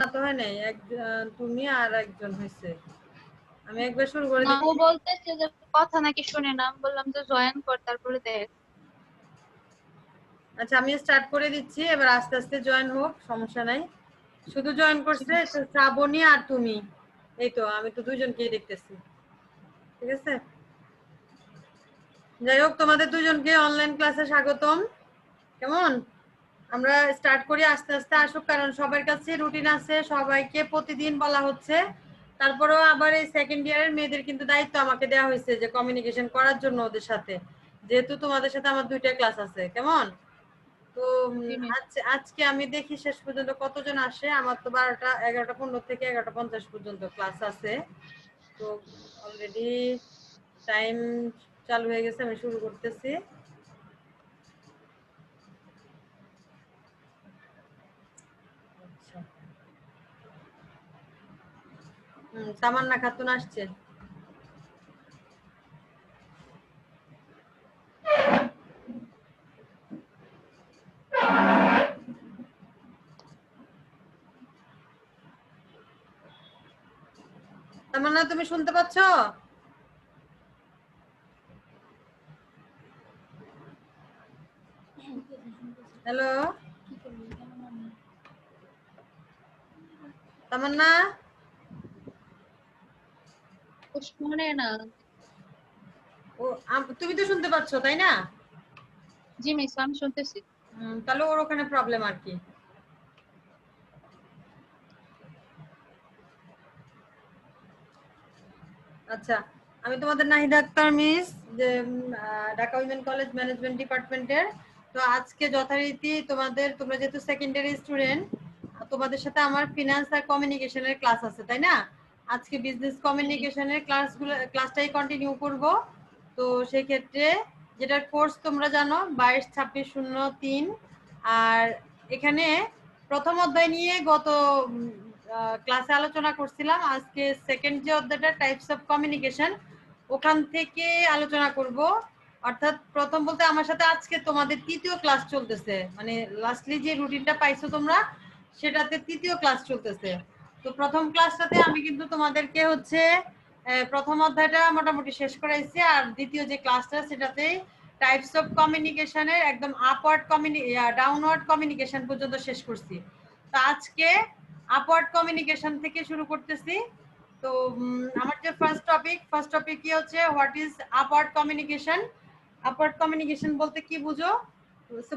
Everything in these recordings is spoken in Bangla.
না তো হয় নাই, তুমি আর একজন হয়েছে। আমি একবার শুরু করে না, ও দিচ্ছি। বলতেছে যে কথা নাকি শুনে না, আমি বললাম যে জয়েন কর তারপরে দেখ। আচ্ছা আমি স্টার্ট করে দিচ্ছি, এবার আস্তে আস্তে জয়েন হোক, সমস্যা নাই। শুধু জয়েন করছে শ্রাবণী আর তুমি, এই তো আমি তো দুজনকেই দেখতেছি। ঠিক আছে, যাই হোক তোমাদের দুজনকে অনলাইন ক্লাসে স্বাগতম। কেমন, আমরা স্টার্ট করি, আস্তে আস্তে আসুক, কারণ সবার কাছে রুটিন আছে, সবাইকে প্রতিদিন বলা হচ্ছে। তারপরেও আবার এই সেকেন্ড ইয়ারের মেয়েদের কিন্তু দায়িত্ব আমাকে দেওয়া হয়েছে যে কমিউনিকেশন করার জন্য ওদের সাথে, যেহেতু তোমাদের সাথে আমার 2টা ক্লাস আছে। কেমন, তো আজকে আমি দেখি শেষ পর্যন্ত কতজন আসে। আমার তো 11:15 থেকে 11:50 পর্যন্ত ক্লাস আছে। তো অলরেডি টাইম চালু হয়ে গেছে, আমি শুরু করতেছি। আচ্ছা, তামান্না খাতুন আসছে। তামান্না তুমি শুনতে পাচ্ছ? হ্যালো তামান্না, শুনে না। ও তুমি তো শুনতে পাচ্ছ তাই না? জি মিস, আমি শুনতেছি। তাহলে ওর ওখানে প্রবলেম আর কি। আচ্ছা, আমি তোমাদের নাহিদা আক্তার মিস, যে ঢাকা উইমেন কলেজ ম্যানেজমেন্ট ডিপার্টমেন্টের। তো আজকে যথারীতি তোমরা যেহেতু সেকেন্ডারি স্টুডেন্ট, তোমাদের সাথে আমার ফিনান্স আর কমিউনিকেশনের ক্লাস আছে তাই না? আজকে বিজনেস কমিউনিকেশনের ক্লাসটাই কন্টিনিউ করব। তো সেই ক্ষেত্রে যেটার কোর্স তোমরা জানো 22-26-03, আর এখানে প্রথম অধ্যায় নিয়ে গত ক্লাসে আলোচনা করছিলাম। আজকে সেকেন্ড যে অধ্যায়টা টাইপস অফ কমিউনিকেশন, ওখান থেকে আলোচনা করব। অর্থাৎ প্রথম বলতে আমার সাথে আজকে তোমাদের 3য় ক্লাস চলতেছে, মানে লাস্টলি যে রুটিনটা পাইছো তোমরা সেটাতে 3য় ক্লাস চলতেছে। তো প্রথম ক্লাসটাতে আমি কিন্তু তোমাদেরকে হচ্ছে প্রথম অধ্যায়টা মোটামুটি শেষ করাইছি, আর দ্বিতীয় যে ক্লাসটা সেটাতে টাইপস অফ কমিউনিকেশনের একদম ডাউনওয়ার্ড কমিউনিকেশন পর্যন্ত শেষ করছি। তো আজকে আপওয়ার্ড কমিউনিকেশন থেকে শুরু করতেছি। তো আমার যে ফার্স্ট টপিক কি হচ্ছে, what is upward communication. Upward communication বলতে কি বুঝো?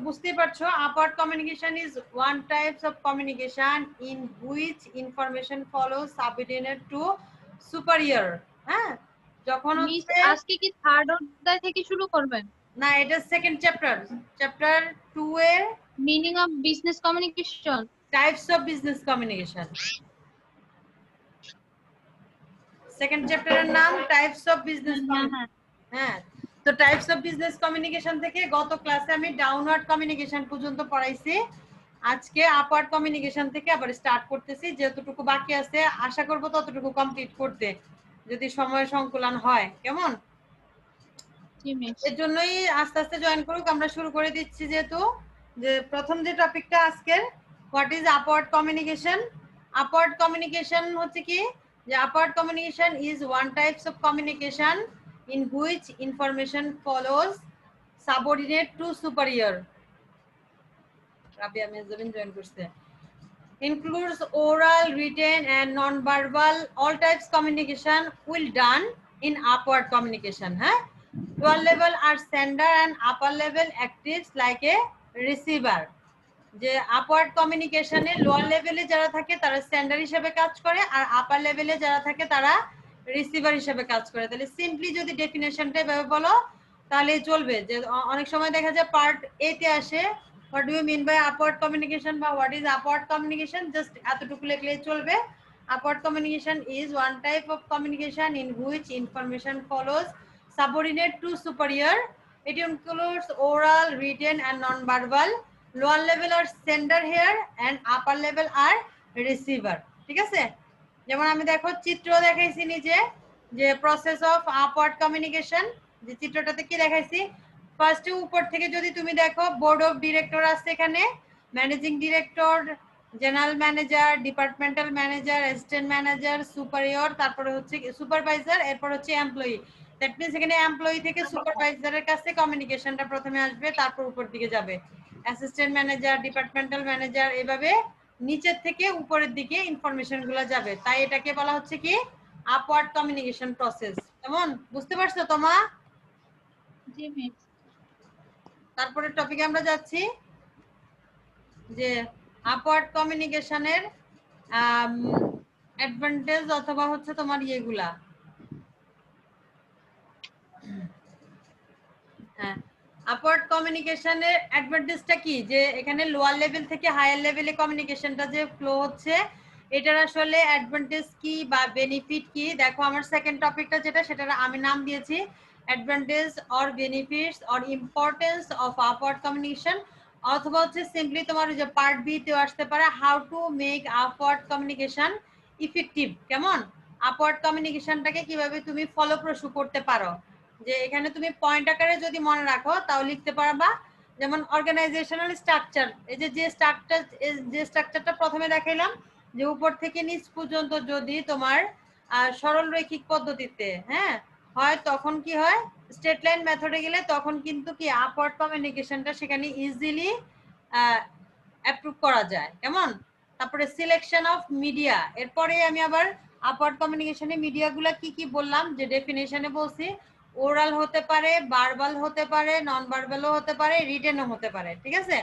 বুঝতেই পারছো, upward communication is one types of communication in which information follows subordinate to superior. হ্যাঁ, যখন মিস, হচ্ছে আজকে কি থার্ড অধ্যায় থেকে শুরু করবেন? না, এটা সেকেন্ড চ্যাপ্টার 2 এর meaning of business communication. Types of business communication. Second চ্যাপ্টারের নাম টাইপস অফ বিজনেস হ্যাঁ হ্যাঁ। হ্যাঁ, তো টাইপস অফ বিজনেস কমিউনিকেশন থেকে গত ক্লাসে আমি ডাউনওয়ার্ড কমিউনিকেশন পর্যন্ত পড়াইছি। আজকে আপওয়ার্ড কমিউনিকেশন থেকে আবার স্টার্ট করতেছি, যেতটুকু বাকি আছে আশা করব ততটুকু কমপ্লিট করতে, যদি সময় সংকুলন হয়। কেমন, জি মিস। এর জন্যই আস্তে আস্তে জয়েন করুক, আমরা শুরু করে দিচ্ছি। যেহেতু যে প্রথম যে টপিকটা আজকের, what is upward communication. Upward communication হচ্ছে কি, যে upward communication is one types of communication in which information follows subordinate to superior. Rabia Mehjabin join করছে। Includes oral, written and non-verbal, all types communication will done in upward communication. Lower level are sender and upper level actives like a receiver. যে আপওয়ার্ড কমিউনিকেশনে লোয়ার লেভেলে যারা থাকে তারা সেন্ডার হিসেবে কাজ করে, আর আপার লেভেলে যারা থাকে তারা রিসিভার হিসেবে কাজ করে। তাহলে সিম্পলি যদি ডেফিনেশনটা এভাবে বলো তাহলে চলবে। যে অনেক সময় দেখা যায় পার্ট এ তে আসে what do you mean by upward communication বা what is upward communication, just এতটুকু লিখলেই চলবে। Upward communication is one type of communication in which information follows subordinate to superior. It includes oral, written and non-verbal. Lower level are sender here and upper level are receiver. ঠিক আছে, যেমন আমি দেখো চিত্র দেখাইছি নিচে, যে প্রসেস অফ আপওয়ার্ড কমিউনিকেশন, যে চিত্রটাতে কি দেখাইছি। ফার্স্টে উপর থেকে যদি তুমি দেখো বোর্ড অফ ডিরেক্টর আছে, এখানে managing director, general manager, departmental manager, assistant manager, superior, তারপরে হচ্ছে সুপারভাইজার, এরপর হচ্ছে এমপ্লয়ি। দ্যাট মিনস এখানে এমপ্লয়ি থেকে সুপারভাইজারের কাছে কমিউনিকেশনটা প্রথমে আসবে, তারপর উপর দিকে যাবে। অ্যাসিস্ট্যান্ট ম্যানেজার, ডিপার্টমেন্টাল ম্যানেজার, এভাবে নিচের থেকে উপরের দিকে ইনফরমেশন গুলো যাবে। তাই এটাকে বলা হচ্ছে কি আপওয়ার্ড কমিউনিকেশন প্রসেস। কেমন বুঝতে পারছো তোমা? জি মিস। তারপরে টপিকে আমরা যাচ্ছি যে আপওয়ার্ড কমিউনিকেশনের অ্যাডভান্টেজ অথবা হচ্ছে তোমার ইয়েগুলা। হ্যাঁ, আপওয়ার্ড কমিউনিকেশনের অ্যাডভান্টেজটা কি, যে এখানে লোয়ার লেভেল থেকে হায়ার লেভেলে কমিউনিকেশনটা যে ফ্লো হচ্ছে, এটার আসলে অ্যাডভান্টেজ কি বা বেনিফিট কি। দেখো আমার সেকেন্ড টপিকটা যেটা, সেটার আমি নাম দিয়েছি advantage or benefits or importance of upward communication, অথবা হচ্ছে সিম্পলি তোমার যে পার্ট বি তেও আসতে পারে how to make upward communication effective. কেমন আপওয়ার্ড কমিউনিকেশনটাকে কিভাবে তুমি ফলপ্রসূ করতে পারো। যে এখানে তুমি পয়েন্ট আকারে যদি মনে রাখো তাও লিখতে পারবা। যেমন অর্গানাইজেশনাল স্ট্রাকচার, এই যে স্ট্রাকচারটা প্রথমে দেখাইলাম, যে উপর থেকে নিচ পর্যন্ত যদি তোমার সরল রৈখিক পদ্ধতিতে হ্যাঁ হয়, তখন কি হয় স্ট্রেট লাইন মেথডে গেলে তখন কিন্তু কি আপওয়ার্ড কমিউনিকেশনটা সেখানে ইজিলি অ্যাপ্রুভ করা যায়। কেমন তারপরে সিলেকশন অফ মিডিয়া, এরপরে আমি আবার আপওয়ার্ড কমিউনিকেশনে মিডিয়াগুলো কি কি বললাম, যে ডেফিনেশনে বলছি ওরাল হতে পারে, ভার্বাল হতে পারে, নন ভার্বালও হতে পারে, রিটেনও হতে পারে। ঠিক আছে,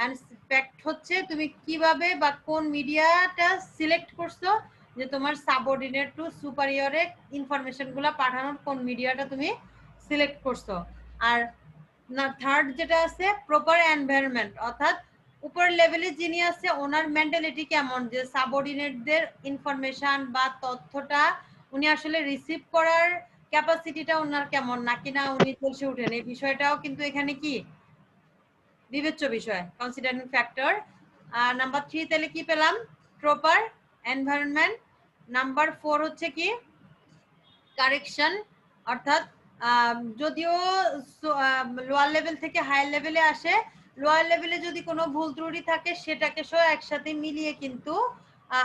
এন্ড ফ্যাক্ট হচ্ছে তুমি কিভাবে বা কোন মিডিয়াটা সিলেক্ট করছো, যে তোমার সাবঅর্ডিনেট টু সুপারিয়রে ইনফরমেশনগুলো পাঠানোর কোন মিডিয়াটা তুমি সিলেক্ট করছো। আর না থার্ড যেটা আছে প্রপার এনভায়রনমেন্ট, অর্থাৎ উপরের লেভেলে যিনি আছে ওনার মেন্টালিটি কেমন, যে সাবঅর্ডিনেটদের ইনফরমেশন বা তথ্যটা উনি আসলে রিসিভ করার ক্যাপাসিটিটা ওনার কেমন, নাকি না উনি চলছে উঠেন, এই বিষয়টাও কিন্তু এখানে কি বিবেচ্য বিষয়, কনসিডারিং ফ্যাক্টর। নাম্বার 3 তাহলে কি পেলাম, প্রপার এনভায়রনমেন্ট। নাম্বার 4 হচ্ছে কি কারেকশন, অর্থাৎ যদিও লোয়ার লেভেল থেকে হায়ার লেভেলে আসে, লোয়ার লেভেলে যদি কোনো ভুল ত্রুটি থাকে সেটাকে সহ একসাথে মিলিয়ে কিন্তু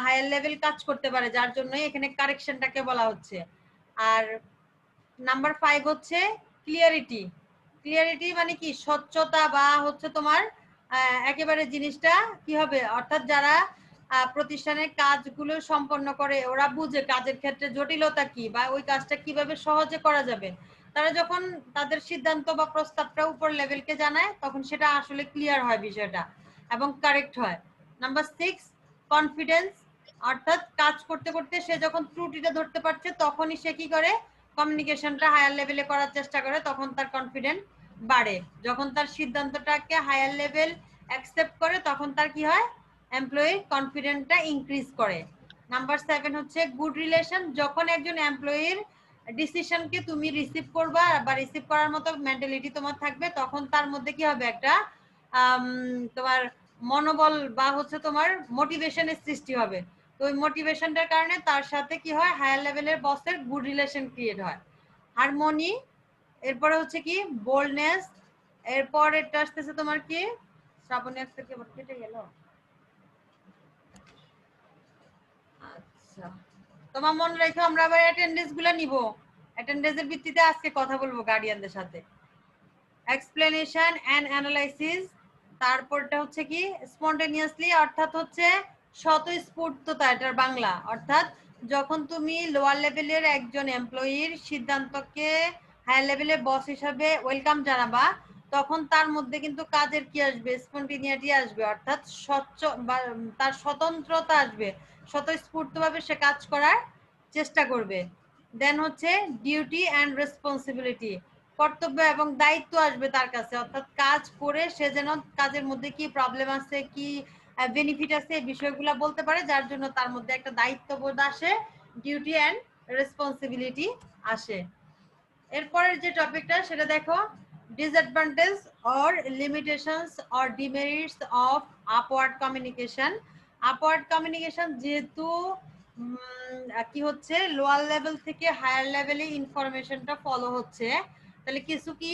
হায়ার লেভেল কাজ করতে পারে, যার জন্য এখানে কারেকশনটাকে বলা হচ্ছে। আর নাম্বার 5 হচ্ছে ক্লিয়ারিটি। ক্লিয়ারিটি মানে কি স্বচ্ছতা, বা হচ্ছে তোমার একেবারে জিনিসটা কি হবে, অর্থাৎ যারা প্রতিষ্ঠানের কাজগুলো সম্পন্ন করে ওরা বুঝে কাজের ক্ষেত্রে জটিলতা কি বা ওই কাজটা কিভাবে সহজে করা যাবে। তারা যখন তাদের সিদ্ধান্ত বা প্রস্তাবটা উপর লেভেলকে জানায় তখন সেটা আসলে ক্লিয়ার হয় বিষয়টা এবং কারেক্ট হয়। নাম্বার 6 কনফিডেন্স, অর্থাৎ কাজ করতে করতে সে যখন ত্রুটিটা ধরতে পারছে তখনই সে কি করে কমিউনিকেশনটা হায়ার লেভেলে করার চেষ্টা করে, তখন তার কনফিডেন্স বাড়ে। যখন তার সিদ্ধান্তটাকে হায়ার লেভেল অ্যাকসেপ্ট করে তখন তার কি হয় এমপ্লয়ির কনফিডেন্সটা ইনক্রিজ করে। নাম্বার 7 হচ্ছে গুড রিলেশন, যখন একজন এমপ্লয়ির ডিসিশনকে তুমি রিসিভ করবা বা রিসিভ করার মতো মেন্টালিটি তোমার থাকবে, তখন তার মধ্যে কি হবে একটা তোমার মনোবল বা হচ্ছে তোমার মোটিভেশনের সৃষ্টি হবে। তো ওই মোটিভেশনটার কারণে তার সাথে কি হয় হায়ার লেভেলের বসের গুড রিলেশন ক্রিয়েট হয়। হারমোনি, এরপরে হচ্ছে কি বোল্ডনেস, এরপর এটা আসতেছে তোমার কি শ্রাবণী আজকে কেমন কেটে গেল। আচ্ছা, তোমার মনে রেখো আমরা আবার অ্যাটেন্ডেন্স গুলা নিব, অ্যাটেন্ডেন্সের ভিত্তিতে আজকে কথা বলবো গার্ডিয়ানদের সাথে। এক্সপ্লেনেশন এন্ড অ্যানালাইসিস, তারপরটা হচ্ছে কি স্পন্টেনিয়াসলি, অর্থাৎ হচ্ছে স্বতঃস্ফূর্ততা, এটার বাংলা। অর্থাৎ যখন তুমি লোয়ার লেভেলের একজন এমপ্লয়ির সিদ্ধান্তকে হায়ার লেভেলের বস হিসাবে ওয়েলকাম জানাবা, তখন তার মধ্যে কিন্তু কাজের কি আসবে স্পন্টেনিয়াটি আসবে, অর্থাৎ স্বচ্ছ বা তার স্বতন্ত্রতা আসবে, স্বতঃস্ফূর্তভাবে সে কাজ করার চেষ্টা করবে। দেন হচ্ছে ডিউটি অ্যান্ড রেসপন্সিবিলিটি, কর্তব্য এবং দায়িত্ব আসবে তার কাছে, অর্থাৎ কাজ করে সে যেন কাজের মধ্যে কি প্রবলেম আছে কি বেনিফিট আছে এই বিষয়গুলো বলতে পারে, যার জন্য তার মধ্যে একটা দায়িত্ববোধ আসে, ডিউটি অ্যান্ড রেসপন্সিবিলিটি আসে। এরপরের যে টপিকটা সেটা দেখো disadvantage or limitations or demerits of upward communication. Upward communication যেহেতু কি হচ্ছে লোয়ার লেভেল থেকে হায়ার লেভেলে ইনফরমেশনটা ফলো হচ্ছে, তাহলে কিছু কি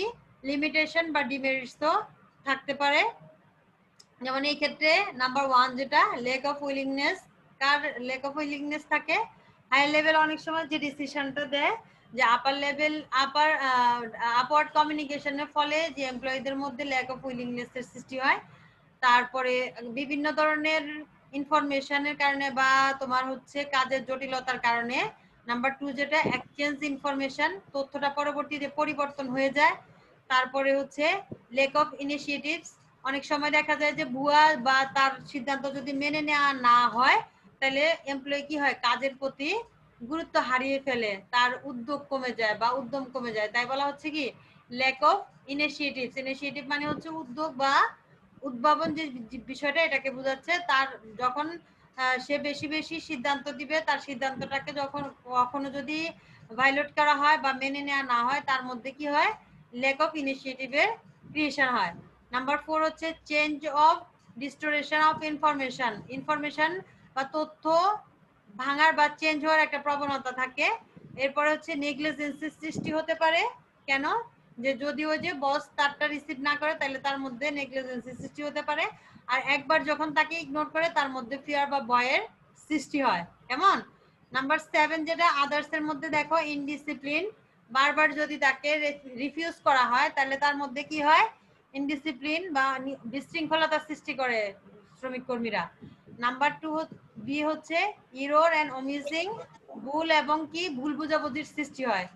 লিমিটেশন বা ডিমেরিটস তো থাকতে পারে। যেমন এই ক্ষেত্রে নাম্বার 1 যেটা lake of willingness, car lake of willingness থাকে? হায়ার লেভেল অনেক সময় যে ডিসিশনটা দেয় যে আপওয়ার্ড কমিউনিকেশনের ফলে যে এমপ্লয়ীদের মধ্যে ল্যাক অফ উইলিংনেস এর সৃষ্টি হয়, তারপরে বিভিন্ন ধরনের ইনফরমেশনের কারণে বা তোমার হচ্ছে কাজের জটিলতার কারণে। নাম্বার 2 যেটা এক্সচেঞ্জ ইনফরমেশন, তথ্যটা পরবর্তীতে পরিবর্তন হয়ে যায়। তারপরে হচ্ছে লেক অফ ইনিশিয়েটিভস, অনেক সময় দেখা যায় যে ভুয়া বা তার সিদ্ধান্ত যদি মেনে নেওয়া না হয় তাহলে এমপ্লয়ি কি হয়, কাজের প্রতি গুরুত্ব হারিয়ে ফেলে, তার উদ্যোগ কমে যায় বা উদ্যম কমে যায়, তাই বলা হচ্ছে কি ল্যাক অফ ইনিশিয়েটিভস। ইনিশিয়েটিভ মানে হচ্ছে উদ্যোগ বা উদ্ভাবন, যে বিষয়টা এটাকে বোঝাচ্ছে। তার যখন সে বেশি বেশি সিদ্ধান্ত দিবে, তার সিদ্ধান্তটাকে যখন কখনো যদি ভায়োলেট করা হয় বা মেনে নেওয়া না হয়, তার মধ্যে কি হয়, ল্যাক অফ ইনিশিয়েটিভের ক্রিয়েশন হয়। নাম্বার 4 হচ্ছে change of distortion of information. Information বা তথ্য ভাঙার বা চেঞ্জ হওয়ার একটা প্রবণতা থাকে। এরপরে হচ্ছে নেগলিজেন্সির সৃষ্টি হতে পারে। কেন? যে যদি ওই যে বস তারটা রিসিভ না করে তাহলে তার মধ্যে নেগলিজেন্সির সৃষ্টি হতে পারে। আর একবার যখন তাকে ইগনোর করে তার মধ্যে ফিয়ার বা ভয়ের সৃষ্টি হয়। কেমন? নাম্বার 7 যেটা আদার্স এর মধ্যে দেখো ইনডিসিপ্লিন, বারবার যদি তাকে রিফিউজ করা হয় তাহলে তার মধ্যে কি হয়, ইনডিসিপ্লিন বা বিশৃঙ্খলতার সৃষ্টি করে শ্রমিক কর্মীরা। নাম্বার 2 বি হচ্ছে ইরর এন্ড অমিজিং, ভুল এবং কি ভুল বুঝাবুঝির সৃষ্টি হয়।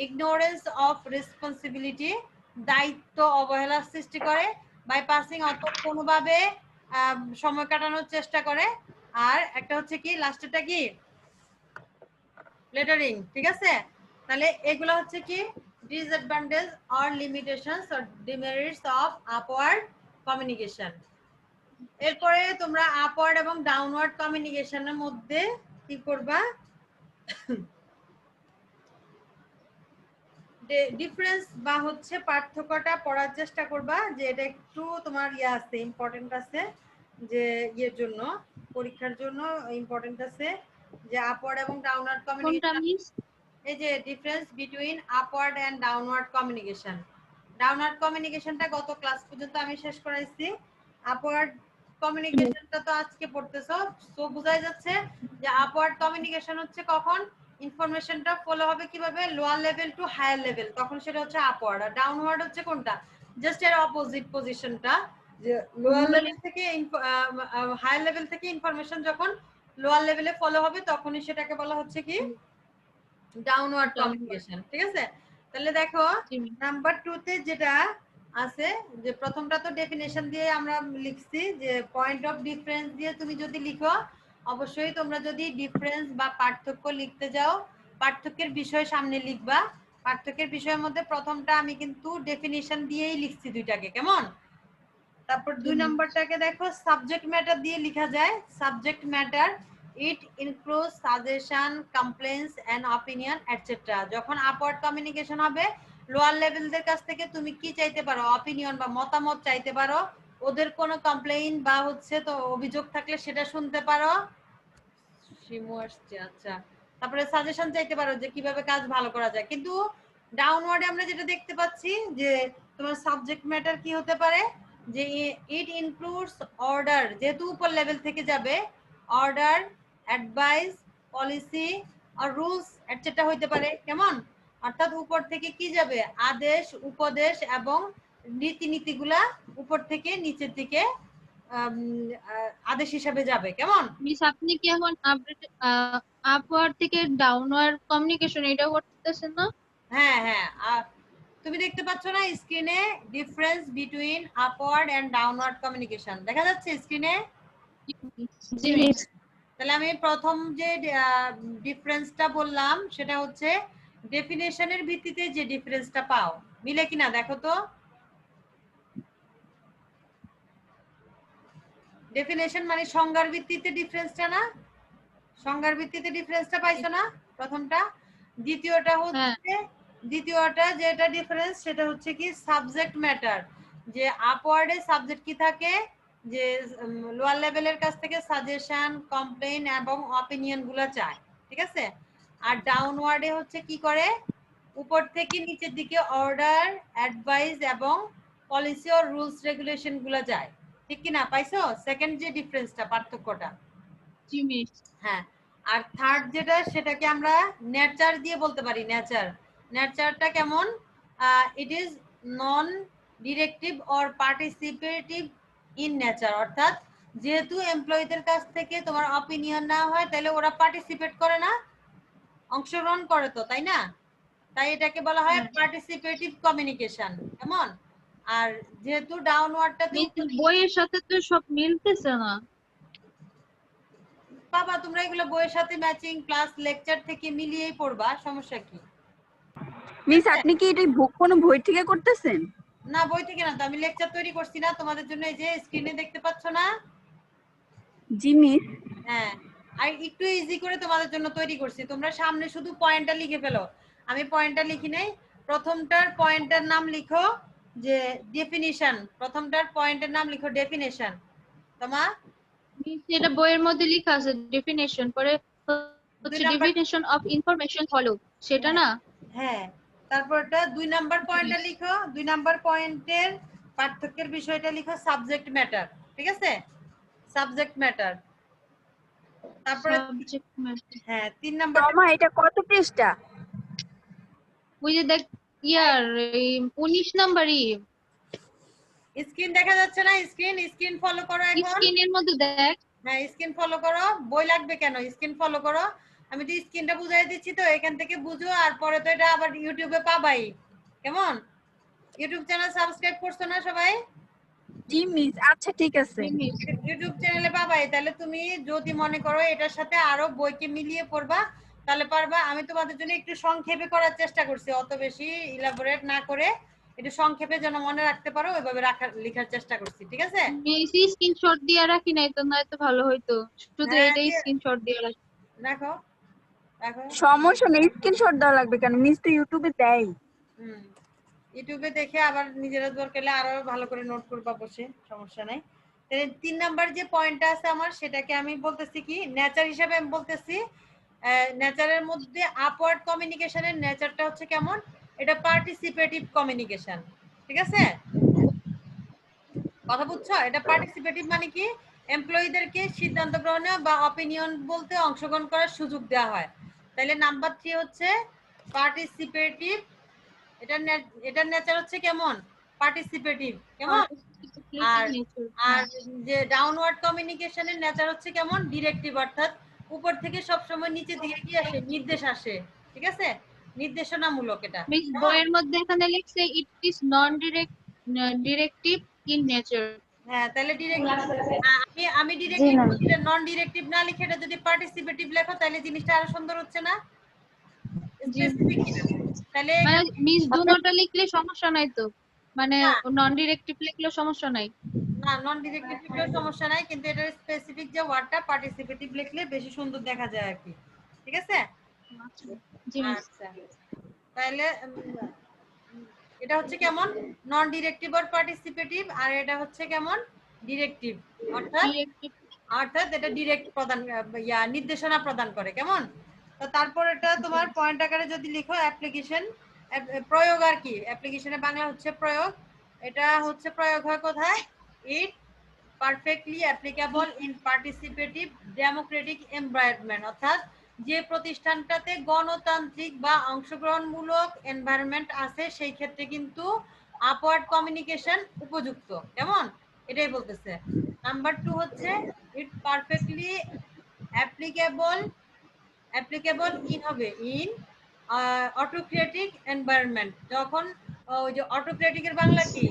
ইগনোরেন্স অফ রেসপন্সিবিলিটি, দায়িত্ব অবহেলার সৃষ্টি করে। বাইপাসিং অর্থাৎ কোনোভাবে সময় কাটানোর চেষ্টা করে। আর একটা হচ্ছে কি লাস্টেরটা কি লেটারিং। ঠিক আছে, তাহলে এগুলো হচ্ছে কি disadvantage or limitations or demerits of upward communication. এরপরে তোমরা আপওয়ার্ড এবং ডাউনওয়ার্ড কমিউনিকেশনের মধ্যে কি করবা, ডিফারেন্স বা হচ্ছে পার্থক্যটা পড়ার চেষ্টা করবা, যে এটা একটু তোমার ইয়ে আছে, ইম্পর্টেন্ট আছে, যে ইয়ের জন্য, পরীক্ষার জন্য ইম্পর্টেন্ট আছে, যে আপওয়ার্ড এবং ডাউনওয়ার্ড কোনটা কমিউনিকেশন। মিস? এই যে difference between upward and downward communication. Downward কমিউনিকেশনটা গত ক্লাস পর্যন্ত আমি শেষ করাইছি। আপওয়ার্ড কমিউনিকেশনটা তো আজকে পড়তেছো, সো বোঝাই যাচ্ছে যে আপওয়ার্ড কমিউনিকেশন হচ্ছে কখন ইনফরমেশনটা ফলো হবে কিভাবে, lower level to higher level, তখন সেটা হচ্ছে আপওয়ার্ড। আর ডাউনওয়ার্ড হচ্ছে কোনটা, জাস্ট এর অপোজিট পজিশনটা, যে লোয়ার লেভেল থেকে হায়ার লেভেল থেকে ইনফরমেশন যখন লোয়ার লেভেলে ফলো হবে তখনই সেটাকে বলা হচ্ছে কি ডাউনওয়ার্ড কমিউনিকেশন। ঠিক আছে, তাহলে দেখো নাম্বার 2 তে যেটা আছে, যে প্রথমটা তো ডেফিনেশন দিয়ে আমরা লিখছি, যে পয়েন্ট অফ ডিফারেন্স দিয়ে তুমি যদি লিখো, অবশ্যই তোমরা যদি ডিফারেন্স বা পার্থক্য লিখতে যাও পার্থক্যের বিষয় সামনে লিখবা। পার্থক্যের বিষয়ের মধ্যে প্রথমটা আমি কিন্তু ডেফিনেশন দিয়েই লিখছি দুইটাকে। কেমন? তারপর 2 নম্বরটাকে দেখো সাবজেক্ট ম্যাটার দিয়ে লেখা যায়। Subject matter it includes suggestion, complaints and opinion etcetera. যখন আপওয়ার্ড কমিউনিকেশন হবে, লোয়ার লেভেলদের কাছ থেকে তুমি কি চাইতে পারো, অপিনিয়ন বা মতামত চাইতে পারো, ওদের কোনো কমপ্লেইন বা হচ্ছে তো অভিযোগ থাকলে সেটা শুনতে পারো। শিমু আসছে, আচ্ছা। তারপরে সাজেশন চাইতে পারো যে কিভাবে কাজ ভালো করা যায়। কিন্তু ডাউনওয়ার্ডে আমরা যেটা দেখতে পাচ্ছি যে তোমার সাবজেক্ট ম্যাটার কি হতে পারে, যে ইট ইনক্লুডস অর্ডার, যেহেতু উপর লেভেল থেকে যাবে, অর্ডার, অ্যাডভাইস, পলিসি আর রুলস এটসেট্রা হইতে পারে। কেমন? অর্থাৎ উপর থেকে কি যাবে, আদেশ, উপদেশ এবং নীতিগুলা উপর থেকে নিচের দিকে আদেশ হিসাবে যাবে। কেমন? মিস আপনি কি এখন আপওয়ার্ড থেকে ডাউনওয়ার্ড কমিউনিকেশন এটা করতেছেন না? হ্যাঁ হ্যাঁ, তুমি দেখতে পাচ্ছ না স্ক্রিনে difference between upward and downward communication দেখা যাচ্ছে স্ক্রিনে? জি মিস। তাহলে আমি প্রথম যে ডিফারেন্সটা বললাম সেটা হচ্ছে ডেফিনেশনের ভিত্তিতে যে ডিফারেন্সটা পাও, মিলে কিনা দেখো তো। ডেফিনেশন মানে সংজ্ঞার ভিত্তিতে ডিফারেন্সটা না, সংজ্ঞার ভিত্তিতে ডিফারেন্সটা পাইছো না প্রথমটা। দ্বিতীয়টা হচ্ছে, দ্বিতীয়টা যেটা ডিফারেন্স সেটা হচ্ছে কি সাবজেক্ট ম্যাটার, যে আপওয়ার্ডে সাবজেক্ট কি থাকে, যে লোয়ার লেভেলের কাছ থেকে সাজেশন, কমপ্লেইন এবং অপিনিয়ন গুলো চায়। ঠিক আছে, আর ডাউনওয়ার্ডে হচ্ছে কি করে, উপর থেকে নিচের দিকে অর্ডার, অ্যাডভাইস এবং পলিসি ও রুলস রেগুলেশন গুলো যায়। ঠিক কি না? পাইছো সেকেন্ড যে ডিফারেন্সটা, পার্থক্যটা? জি মিস। হ্যাঁ। আর থার্ড যেটা, সেটাকে আমরা নেচার দিয়ে বলতে পারি। নেচার, নেচারটা কেমন? It is non directive or participative in nature, অর্থাৎ যেহেতু এমপ্লয়ীদের কাছ থেকে তোমার অপিনিয়ন নেওয়া হয়, তাহলে ওরা পার্টিসিপেট করে না, অংশগ্রহণ করে তো, তাই না? তাই এটাকে বলা হয় পার্টিসিপেটিভ কমিউনিকেশন। কেমন? আর যেহেতু ডাউনওয়ার্ডটাতে বইয়ের সাথে তো সব মিলতেছে না। বাবা, তোমরা এগুলো বইয়ের সাথে ম্যাচিং প্লাস লেকচার থেকে মিলিয়েই পড়বা, সমস্যা কি? মিস আপনি কি এটা কোনো বই থেকে করতেছেন? না, বই থেকে না তো, আমি লেকচার তৈরি করছি না তোমাদের জন্য, এই যে স্ক্রিনে দেখতে পাচ্ছ না? জি মিস। হ্যাঁ, আর একটু ইজি করে তোমাদের জন্য তৈরি করছি। তোমরা সামনে শুধু পয়েন্টটা লিখে ফেলো, আমি পয়েন্টটা লিখি নাই। প্রথমটার পয়েন্টের নাম লিখো যে ডেফিনিশন, প্রথমটার পয়েন্টের নাম লিখো ডেফিনিশন। তোমা মিস এটা বইয়ের মধ্যে লেখা আছে ডেফিনিশন, পরে হচ্ছে ডেফিনিশন অফ ইনফরমেশন ফলো, সেটা না? হ্যাঁ, তারপরটা 2 নাম্বার পয়েন্টটা লিখো। 2 নাম্বার পয়েন্টের পার্থক্যের বিষয়টা লিখো সাবজেক্ট ম্যাটার। ঠিক আছে, সাবজেক্ট ম্যাটার। তারপরে সাবজেক্ট ম্যাটার। হ্যাঁ, 3 নাম্বার। মামা এটা কত পৃষ্ঠা? ওই যে দেখ ইয়ার 19 নাম্বারই। স্ক্রিন দেখা যাচ্ছে না? স্ক্রিন ফলো করো এখন। স্ক্রিনের মধ্যে দেখ। হ্যাঁ, স্ক্রিন ফলো করো। বই লাগবে কেন? স্ক্রিন ফলো করো। আমি তো স্ক্রিনটা বুঝাই দিচ্ছি, তো এখান থেকে বুঝো, আর পরে তো এটা আবার ইউটিউবে পাবাই। কেমন? ইউটিউব চ্যানেল সাবস্ক্রাইব করছো না সবাই? জি মিস। আচ্ছা ঠিক আছে। ইউটিউব চ্যানেলে পাবাই। তাহলে তুমি যদি মনে করো এটার সাথে আরো বইকে মিলিয়ে পড়বা, তাহলে পারবা। আমি তোমাদের জন্য একটু সংক্ষেপে করার চেষ্টা করছি, অত বেশি ইলাবোরেট না করে, একটু সংক্ষেপে যেন মনে রাখতে পারো ওইভাবে লেখার চেষ্টা করছি। ঠিক আছে? মেসি স্ক্রিনশট দিয়ে রাখি নাই তো, নয়তো ভালো হইতো। শুধু হ্যাঁ, এটাই স্ক্রিনশট দিয়ে রাখি। রাখো রাখো। সমস্যা নেই, স্ক্রিনশট দেওয়া লাগবে কেন? মিস তো ইউটিউবে দেয়। ইউটিউবে দেখে আবার নিজেরা দরকার হলে আরো ভালো করে নোট করবা বসে, সমস্যা নাই। 3 নাম্বার যে পয়েন্টটা আছে আমার, সেটাকে আমি বলতেছি কি নেচার হিসেবে আমি বলতেছি। নেচারের মধ্যে আপওয়ার্ড কমিউনিকেশনের নেচারটা হচ্ছে কেমন? এটা পার্টিসিপেটিভ কমিউনিকেশন। ঠিক আছে, কথা বুঝছো? এটা পার্টিসিপেটিভ মানে কি, এমপ্লয়ীদেরকে সিদ্ধান্ত গ্রহণে বা অপিনিয়ন বলতে অংশগ্রহণ করার সুযোগ দেওয়া হয়। তাহলে নাম্বার 3 হচ্ছে পার্টিসিপেটিভ। এটার নেচার হচ্ছে কেমন? পার্টিসিপেটিভ। কেমন? আর আর যে ডাউনওয়ার্ড কমিউনিকেশনের নেচার হচ্ছে কেমন? ডিরেক্টিভ, অর্থাৎ উপর থেকে সব সময় নিচে দিকে কি আসে? নির্দেশ আসে। ঠিক আছে, নির্দেশনামূলক এটা। মিস বইয়ের মধ্যে এখানে লিখছে it is non directive in nature. হ্যাঁ, তাহলে আমি ডিরেক্টিভ নন ডিরেক্টিভ না লিখে এটা যদি পার্টিসিপেটিভ লেখো, তাহলে জিনিসটা আরো সুন্দর হচ্ছে না? স্পেসিফিক তাহলে মানে মিস দুটোটা লিখলে সমস্যা নাই তো, মানে নন ডিরেক্টিভ লিখলে সমস্যা নাই? না, নন ডিরেক্টিভ লিখলেও সমস্যা নাই, কিন্তু এটার স্পেসিফিক যে ওয়ার্ডটা পার্টিসিপেটিভ লিখলে বেশি সুন্দর দেখা যায় আর কি। ঠিক আছে? জি মিস। আচ্ছা, তাহলে এটা হচ্ছে কেমন? নন ডিরেক্টিভ আর পার্টিসিপেটিভ। আর এটা হচ্ছে কেমন? ডিরেক্টিভ, অর্থাৎ এটা ডিরেক্ট প্রদান, নির্দেশনা প্রদান করে। কেমন? তো তারপর এটা তোমার পয়েন্ট আকারে যদি লিখো অ্যাপ্লিকেশন, প্রয়োগ আর কি। অ্যাপ্লিকেশনের বাংলা হচ্ছে প্রয়োগ। এটা হচ্ছে প্রয়োগ হয় কোথায়? It perfectly applicable in participative democratic environment, অর্থাৎ যে প্রতিষ্ঠানটাতে গণতান্ত্রিক বা অংশগ্রহণমূলক এনভায়রনমেন্ট আছে, সেই ক্ষেত্রে কিন্তু আপওয়ার্ড কমিউনিকেশন উপযুক্ত। কেমন? এটাই বলতেছে। নাম্বার 2 হচ্ছে ইট পারফেক্টলি অ্যাপ্লিকেবল ইন হবে ইন অটোক্রেটিক এনভায়রনমেন্ট। যখন ওই যে অটোক্রেটিকের বাংলা কি?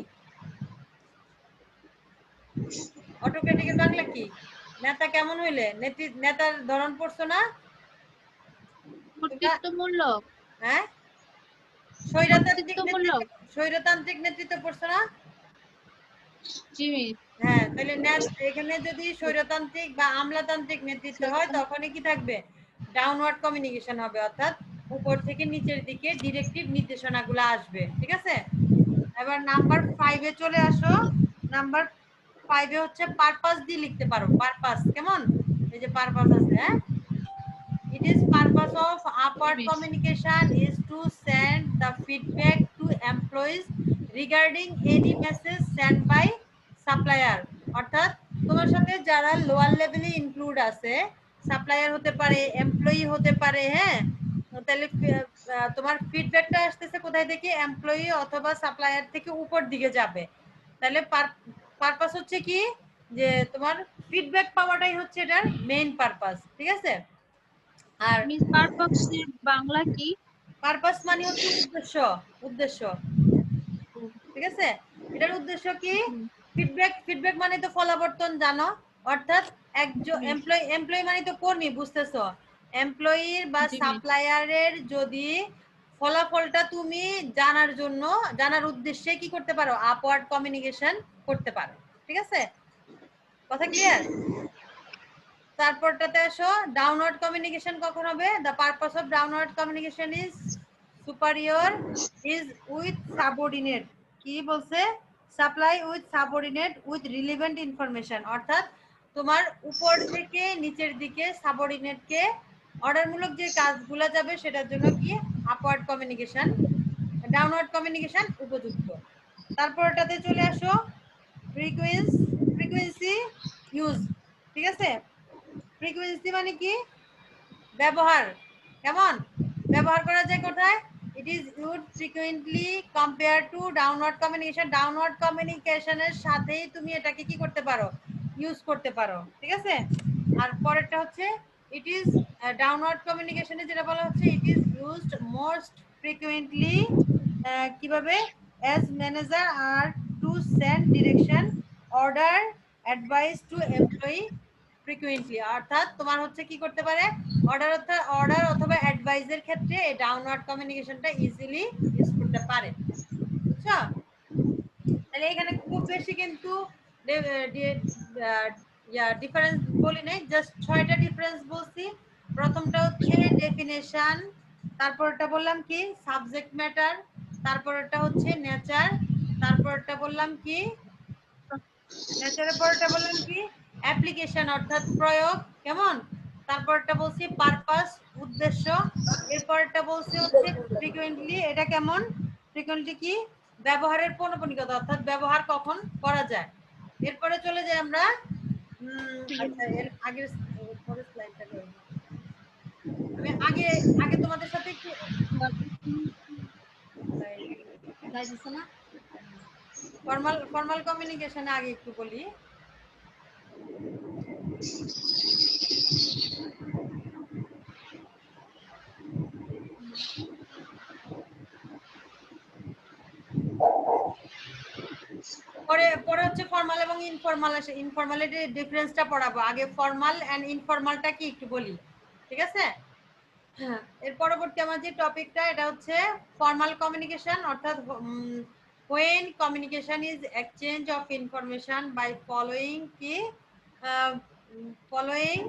অটোক্রেটিকের বাংলা কি? নেতা কেমন হইলে? নেতার ধরন পড়ছো না? কর্তৃত্বমূলক। হ্যাঁ, স্বৈরতান্ত্রিক নেতৃত্ব পড়ছো না? জি মিস। হ্যাঁ, তাহলে এখানে যদি স্বৈরতান্ত্রিক বা আমলাতান্ত্রিক নেতৃত্ব হয়, তখনই কি থাকবে? ডাউনওয়ার্ড কমিউনিকেশন হবে, অর্থাৎ উপর থেকে নিচের দিকে ডিরেক্টিভ নির্দেশনাগুলো আসবে। ঠিক আছে, এবার নাম্বার 5 এ চলে আসো। নাম্বার 5 এ হচ্ছে পারপাস দিয়ে লিখতে পারো। পারপাস কেমন? এই যে পারপাস আছে। হ্যাঁ, it is purpose of upward communication is to send the feedback to employees regarding any message sent by supplier. অর্থাৎ তোমার সাথে যারা লোয়ার লেভেলে ইনক্লুড আছে, সাপ্লায়ার হতে পারে, এমপ্লয়ি হতে পারে, হ্যাঁ, তাহলে তোমার ফিডব্যাকটা আসতেছে কোথায় থেকে? এমপ্লয়ি অথবা সাপ্লায়ার থেকে উপর দিকে যাবে। তাহলে পারপাস হচ্ছে কি, যে তোমার ফিডব্যাক পাওয়াটাই হচ্ছে এটার মেইন পারপাস, ঠিক আছে? আর মিস পারপাস এর বাংলা কি? পারপাস মানে হচ্ছে উদ্দেশ্য, উদ্দেশ্য, ঠিক আছে? এটার উদ্দেশ্য কি? ফিডব্যাক মানে তো ফলাবর্তন, জানো? অর্থাৎ একজন এমপ্লয়ি মানে তো কর্মী, বুঝতেছো? এমপ্লয়ির বা জি মিস। সাপ্লায়ারের যদি ফলাফলটা তুমি জানার উদ্দেশ্যে কি করতে পারো? আপওয়ার্ড কমিউনিকেশন করতে পারো, ঠিক আছে? কথা ক্লিয়ার? তারপরটাতে আসো, ডাউনওয়ার্ড কমিউনিকেশন কখন হবে? The purpose of downward communication is superior is with subordinate. কি বলছে? Supply with subordinate with relevant information. অর্থাৎ তোমার উপর থেকে নিচের দিকে সাবঅর্ডিনেটকে অর্ডারমূলক যে কাজগুলো যাবে সেটার জন্য কি আপওয়ার্ড কমিউনিকেশন, ডাউনওয়ার্ড কমিউনিকেশন উপযুক্ত। তারপরটাতে চলে আসো, ফ্রিকোয়েন্সি ইউজ, ঠিক আছে? ফ্রিকোয়েন্সি মানে কি? ব্যবহার। কেমন ব্যবহার করা যায় কোথায়? It is ইউড frequently compare to downward communication. Downward কমিউনিকেশনের সাথেই তুমি এটাকে কি করতে পারো? ইউজ করতে পারো, ঠিক আছে? আর পরেরটা হচ্ছে, ইট ইজ ডাউনওয়ার্ড কমিউনিকেশনে যেটা বলা হচ্ছে, it is used most frequently কিভাবে? As manager are to send direction, order, advice to employee frequently. অর্থাৎ তোমার হচ্ছে কি করতে পারে? অর্ডার অথবা অ্যাডভাইসের ক্ষেত্রে এই ডাউনওয়ার্ড কমিউনিকেশনটা ইজিলি ইউজ করতে পারে, বুঝছো? তাহলে এখানে খুব বেশি কিন্তু ডিফারেন্স বলি নাই, জাস্ট 6টা ডিফারেন্স বলছি। প্রথমটা হচ্ছে ডেফিনেশন, তারপরটা বললাম কি সাবজেক্ট ম্যাটার, তারপরটা হচ্ছে নেচার, তারপরটা বললাম কি নেচারের পরটা বললাম কি অ্যাপ্লিকেশন অর্থাৎ প্রয়োগ, কেমন? তারপরটা বলছি পারপাস, উদ্দেশ্য। এরপরটা বলছি হচ্ছে ফ্রিকুয়েন্টলি, এটা কেমন? ফ্রিকুয়েন্টলি কি? ব্যবহারের পৌনঃপুনিকতা, অর্থাৎ ব্যবহার কখন করা যায়। এরপরে চলে যাই আমরা, আচ্ছা এর আগের পরের স্লাইডটা করি। আমি আগে আগে তোমাদের সাথে একটু ফর্মাল কমিউনিকেশনে আগে একটু বলি। পরে পরে হচ্ছে ফর্মাল এবং ইনফর্মাল আসে, ইনফর্মালিটির ডিফারেন্সটা পড়াবো। আগে ফর্মাল এন্ড ইনফর্মালটা কি একটু বলি, ঠিক আছে? হ্যাঁ, এর পরবর্তী আমার যে টপিকটা এটা হচ্ছে ফর্মাল কমিউনিকেশন, অর্থাৎ when communication is exchange of information by following কি following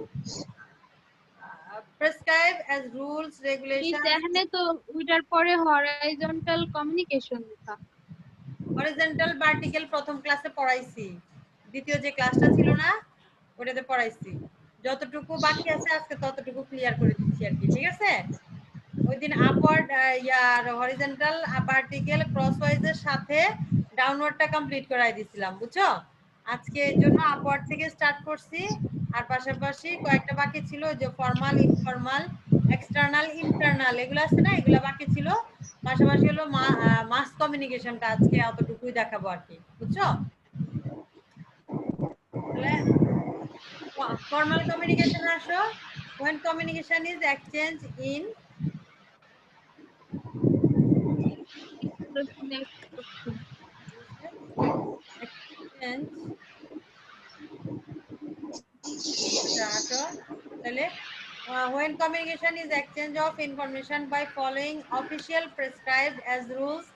prescribed as rules miss regulations। এখানে তো ওইটার পরে হরাইজন্টাল কমিউনিকেশন লেখা। হরিজন্টাল ভার্টিক্যাল প্রথম ক্লাসে পড়াইছি, দ্বিতীয় যে ক্লাসটা ছিল না ওটাতে পড়াইছি। যতটুকু বাকি আছে আজকে ততটুকু ক্লিয়ার করে দিচ্ছি আর কি, ঠিক আছে? ওই দিন আপওয়ার্ড ইয়ার হরিজন্টাল ভার্টিক্যাল ক্রসওয়াইজের সাথে ডাউনওয়ার্ডটা কমপ্লিট করাই দিছিলাম, বুঝছো? আজকে এর জন্য আপওয়ার্ড থেকে স্টার্ট করছি, আর পাশাপাশি কয়েকটা বাকি ছিল, যে ফর্মাল, ইনফর্মাল, এক্সটার্নাল, ইন্টারনাল এগুলো আছে না, এগুলো বাকি ছিল। পাশাপাশি হলো মাস কমিউনিকেশনটা আজকে অতটুকুই দেখাবো আর কি, বুঝছো? তাহলে ফর্মাল কমিউনিকেশন আসো, when communication is exchange in exchange when communication is exchange of information by following official prescribed as rules,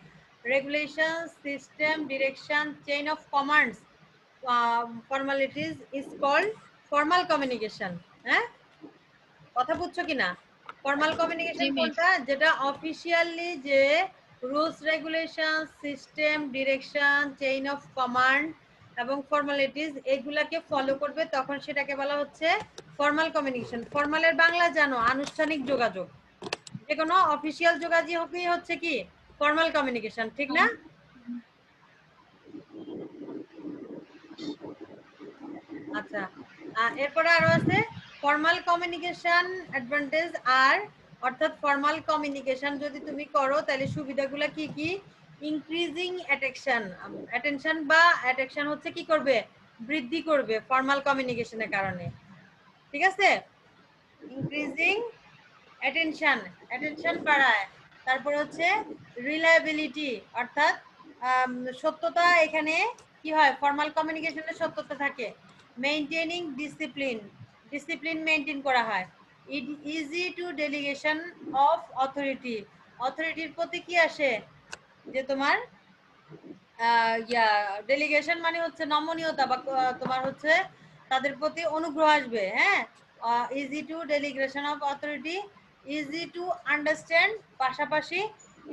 regulations, system, direction, chain of commands, formalities is called formal communication। হ্যাঁ, কথা বুঝছো কিনা? ফর্মাল কমিউনিকেশন কোনটা? যেটা অফিশিয়ালি যে rules, regulation, system, direction, chain of command এবং ফর্মালিটিস এগুলাকে ফলো করবে, তখন সেটাকে বলা হচ্ছে ফর্মাল কমিউনিকেশন। ফর্মালের বাংলা জানো? আনুষ্ঠানিক যোগাযোগ। যে কোনো অফিশিয়াল যোগাযোগই হচ্ছে কি ফর্মাল কমিউনিকেশন, ঠিক না? আচ্ছা, এরপরে আরো আছে ফর্মাল কমিউনিকেশন অ্যাডভান্টেজ আর, অর্থাৎ ফর্মাল কমিউনিকেশন যদি তুমি করো তাহলে সুবিধাগুলো কি কি? ইনক্রিজিং অ্যাটেনশন বা অ্যাটেনশন হচ্ছে কি করবে? বৃদ্ধি করবে ফর্মাল কমিউনিকেশনের কারণে। ঠিক আছে, ইনক্রিজিং অ্যাটেনশন বাড়ায়। তারপর হচ্ছে রিলায়েবিলিটি, অর্থাৎ সত্যতা, এখানে কি হয়? ফর্মাল কমিউনিকেশনে সত্যতা থাকে। মেইনটেনিং ডিসিপ্লিন মেইনটেইন করা হয়। ইজি টু ডেলিগেশন অফ অথরিটির প্রতি কি আসে? যে তোমার ডেলিগেশন মানে হচ্ছে নমনীয়তা, বা তোমার হচ্ছে তাদের প্রতি অনুগ্রহ আসবে। হ্যাঁ, easy to delegation of authority, easy to understand, পাশাপাশি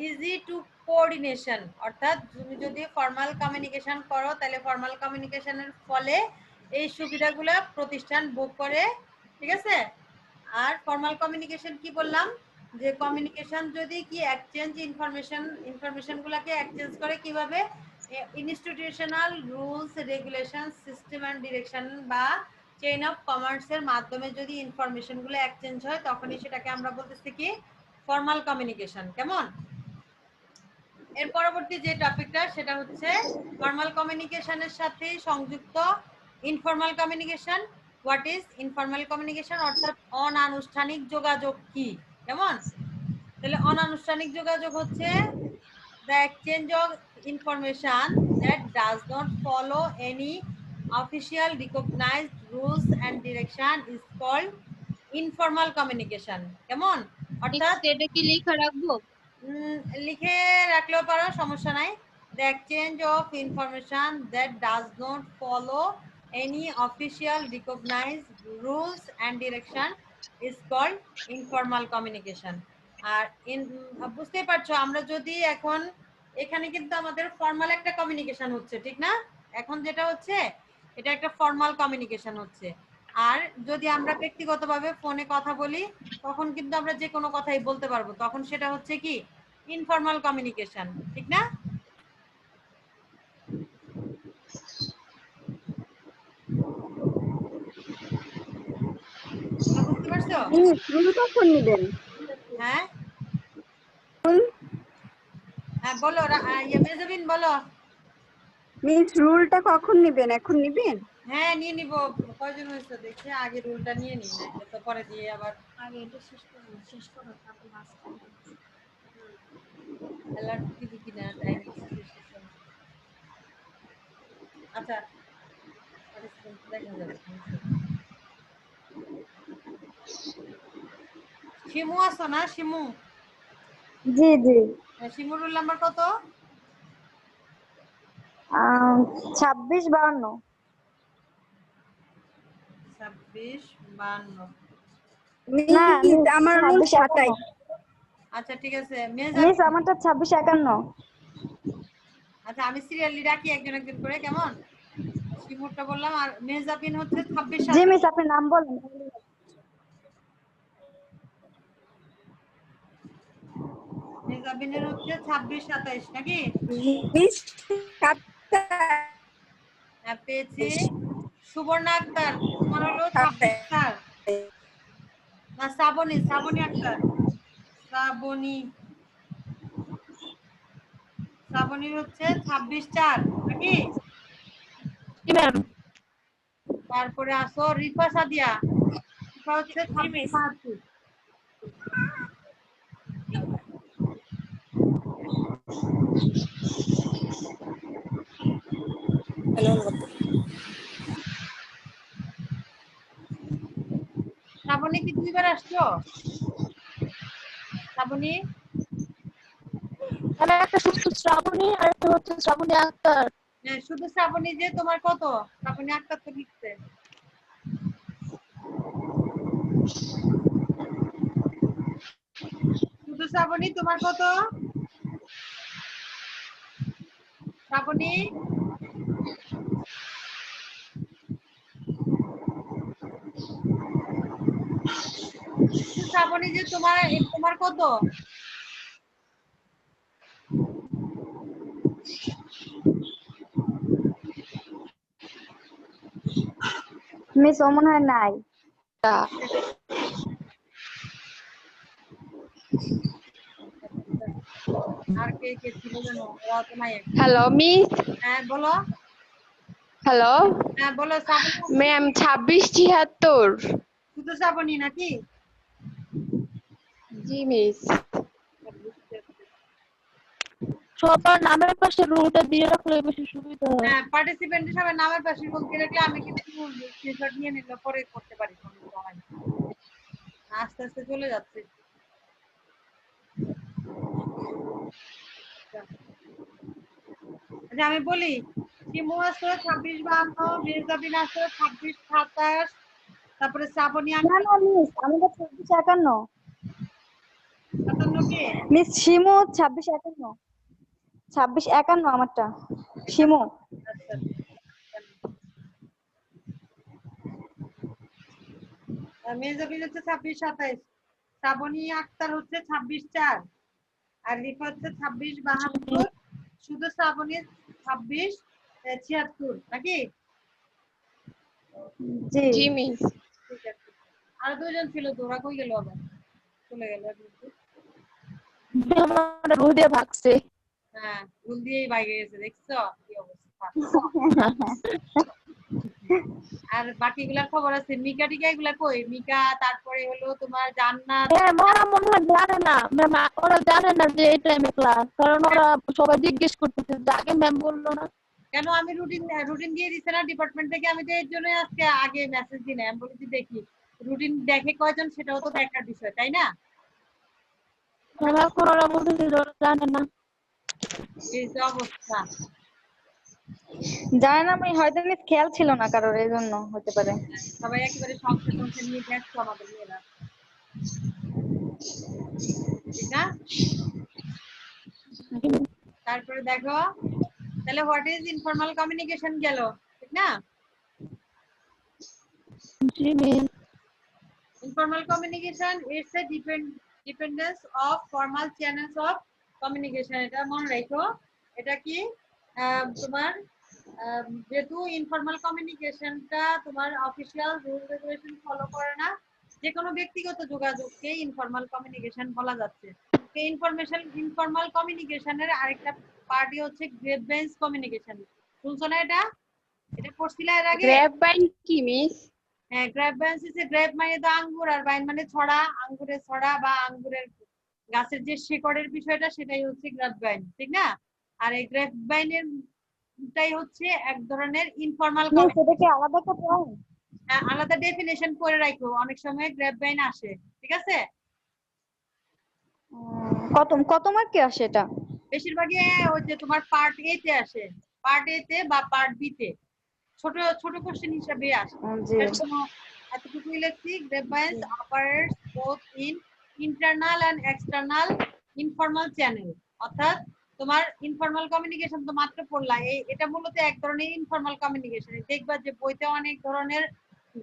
ইজি টু কোঅর্ডিনেশন, অর্থাৎ তুমি যদি ফর্মাল কমিউনিকেশন করো তাহলে ফর্মাল কমিউনিকেশনের ফলে এই সুবিধাগুলো প্রতিষ্ঠান ভোগ করে। ঠিক আছে, আর ফর্মাল কমিউনিকেশন কি বললাম? যে কমিউনিকেশন যদি কি এক্সচেঞ্জ ইনফরমেশন গুলাকে এক্সচেঞ্জ করে কিভাবে? Institutional rules, regulation, system and direction বা চেইন অফ কমার্সের মাধ্যমে যদি ইনফরমেশন গুলো এক্সচেঞ্জ হয় তখনই সেটাকে আমরা বলতেছি কি? Formal communication. কেমন? এর পরবর্তী যে টপিকটা সেটা হচ্ছে ফর্মাল কমিউনিকেশনের সাথে সংযুক্ত informal communication. What is informal communication? অর্থাৎ অনানুষ্ঠানিক যোগাযোগ কি? কেমন? তাহলে অনানুষ্ঠানিক যোগাযোগ হচ্ছে the exchange of information that does not follow any official recognized rules and direction is called informal communication. কেমন? অর্থাৎ এটা কি লেখা রাখবো? লিখে রাখলেও পারো, সমস্যা নাই। The exchange of information that does not follow any official recognized rules and direction is called informal communication. আর বুঝতেই পারছো, আমরা যদি এখন এখানে কিন্তু আমাদের ফর্মাল একটা কমিউনিকেশন হচ্ছে, ঠিক না? এখন যেটা হচ্ছে এটা একটা ফর্মাল কমিউনিকেশন হচ্ছে। আর যদি আমরা ব্যক্তিগতভাবে ফোনে কথা বলি তখন কিন্তু আমরা যে কোনো কথাই বলতে পারবো, তখন সেটা হচ্ছে কি? ইনফর্মাল কমিউনিকেশন, ঠিক না? বুঝতে পারছো? রুল কখন নিবেন? হ্যাঁ হ্যাঁ, বলো মেজাবিন, বলো। মিস রুলটা কখন নিবেন? এখন নিবেন? হ্যাঁ, নিয়ে নিব। কয়জন হয়েছে দেখি, আগে রুলটা নিয়ে নিই, না তো পরে দিয়ে আবার আগে এটা শেষ করো তারপর মাঝখানে অ্যালার্ট দিবি কিনা টাইম। আচ্ছা, participant দেখা যাবে। শিমু আছো না? শিমু, জি জি শিমুর রুল নাম্বার কত? 26-52 26-52। না মিস আমার রুল 26-51 27। আচ্ছা ঠিক আছে, মিস আমারটা 26-51। আচ্ছা আমি সিরিয়ালি ডাকি একজন একজন করে, কেমন? শিমুরটা বললাম, আর মেজাবিন হচ্ছে 26। জি মিস আপনি নাম বলেন। মেজাবিনের হচ্ছে 26-27 নাকি? মিস পেয়েছি। সুবর্ণা আক্তার, তোমার হলো 26। না, শ্রাবণী আক্তার, শ্রাবণীর হচ্ছে 26-4 নাকি? তারপরে আসো রিফা সাদিয়া, রিফা হচ্ছে 26-72। শ্রাবণী কি 2বার আসছো? শ্রাবণী, একটা শুধু শ্রাবণী আর একটা হচ্ছে শ্রাবণী আক্তার। হ্যাঁ, শুধু শ্রাবণী, যে তোমার কত? শ্রাবণী আক্তার তো লিখছে। শুধু শ্রাবণী, তোমার কত? শ্রাবণী, শ্রাবণী যে তোমার কত? মিস ও মনে হয় নাই। আর কে কে ছিল যেন, ওরা তো নাই এখন। হ্যালো মিস, হ্যাঁ বলো। হ্যালো হ্যাঁ বলো, শ্রাবণী আছে ম্যাম, নাকি? 2676। শুধু শ্রাবণী নাকি? জি মিস। সবার নামের পাশে রুলটা দিয়ে রাখলে বেশি সুবিধা হয়। হ্যাঁ, পার্টিসিপেন্ট হিসাবে নামের পাশে রোল দিয়ে রাখলে আমি কিন্তু স্ক্রিনশট নিয়ে নিলে পরে করতে পারি, সমস্যা হয় না। আস্তে আস্তে চলে যাচ্ছে। আচ্ছা আমি বলি, শিমু আছে 2652, মির্জাবিন আছে 2627, তারপরে শ্রাবণী না আক্তার না মিস, আমাদের 2651। 57 কে? মিস শিমু 2651। 2651 আমারটা। শিমু। আচ্ছা মির্জাবিন হচ্ছে 2627, শ্রাবণী আক্তার হচ্ছে 26/4, আর রিফা হচ্ছে 26/72, শুধু শ্রাবণী 26/76 নাকি? জি। জি মিস। ঠিক আছে। আর দুজন ছিল তো, ওরা কই গেল আবার? চলে গেল একটু। আমার রুল দিয়ে ভাগছে। হ্যাঁ, ভুল দিয়েই বাইরে গেছে, দেখছো কি অবস্থা। আর বাকিগুলার খবর আছে? মিকা টিকা এগুলা কই? মিকা, তারপরে হলো তোমার জান্নাত। ম্যাম ওরা মনে হয় জানে না, ম্যাম ওরা জানে না যে এই টাইমে ক্লাস, কারণ ওরা সবাই জিজ্ঞেস করতেছে যে আগে ম্যাম বললো না। কেন, আমি রুটিন দিয়ে দিছে না ডিপার্টমেন্ট থেকে, আমি তো এর জন্য আজকে আগে মেসেজ দিই না, আমি বলেছি দেখি রুটিন দেখে কয়জন, সেটাও তো দেখার বিষয়, তাই না? ম্যাম এখন ওরা বলতেছে যে ওরা জানে না। এই যে অবস্থা। জানে না, আমি হয়তো মিস খেয়াল ছিল না কারোর, এই জন্য হতে পারে। সবাই একেবারে সংসার নিয়ে ব্যস্ত আমাদের মেয়েরা, ঠিক না? তারপরে দেখো, তাহলে হোয়াট ইজ ইনফর্মাল কমিউনিকেশন গেল, ঠিক না? জি ma'am. Informal communication is a dependence of formal channels of communication. এটা মনে রাখো। এটা কি তোমার যেহেতু ইনফর্মাল কমিউনিকেশনটা তোমার অফিসিয়াল রুল রেগুলেশন ফলো করে না, যে কোনো ব্যক্তিগত যোগাযোগকে ইনফর্মাল কমিউনিকেশন বলা যাচ্ছে। ইনফর্মাল কমিউনিকেশনের আরেকটা পার্টি হচ্ছে গ্রেপভাইন্স কমিউনিকেশন। শুনছো না এটা? এটা পড়ছিলে এর আগে? গ্র্যাপভাইন কি মিস? হ্যাঁ, গ্রেপভাইন্স হচ্ছে, গ্রেপ মানে তো আঙ্গুর, আর ভাইন মানে ছড়া, আঙ্গুরের ছড়া বা আঙ্গুরের গাছের যে শিকড়ের বিষয়টা, সেটাই হচ্ছে গ্রেপভাইন, ঠিক না? আর এই গ্রেপভাইনের টাই হচ্ছে এক ধরনের ইনফর্মাল মিস এটা কি কমিউনিকেশন। আলাদা একটা পয়েন্ট? আলাদা ডেফিনেশন করে রাখো, অনেক সময় গ্রেপভাইন আসে, ঠিক আছে? কত কত মার্কে আসে এটা? বেশিরভাগই ওই যে তোমার পার্ট এ তে আসে, পার্ট এ তে বা পার্ট বি তে ছোট ছোট কোশ্চেন হিসেবে আসে। জি। এতটুকুই লিখছি, grapevines operates both in internal and external informal channel। অর্থাৎ তোমার ইনফর্মাল কমিউনিকেশন তো মাত্র পড়লা, এটা মূলত এক ধরনের ইনফর্মাল কমিউনিকেশন। দেখবা যে বইতে অনেক ধরনের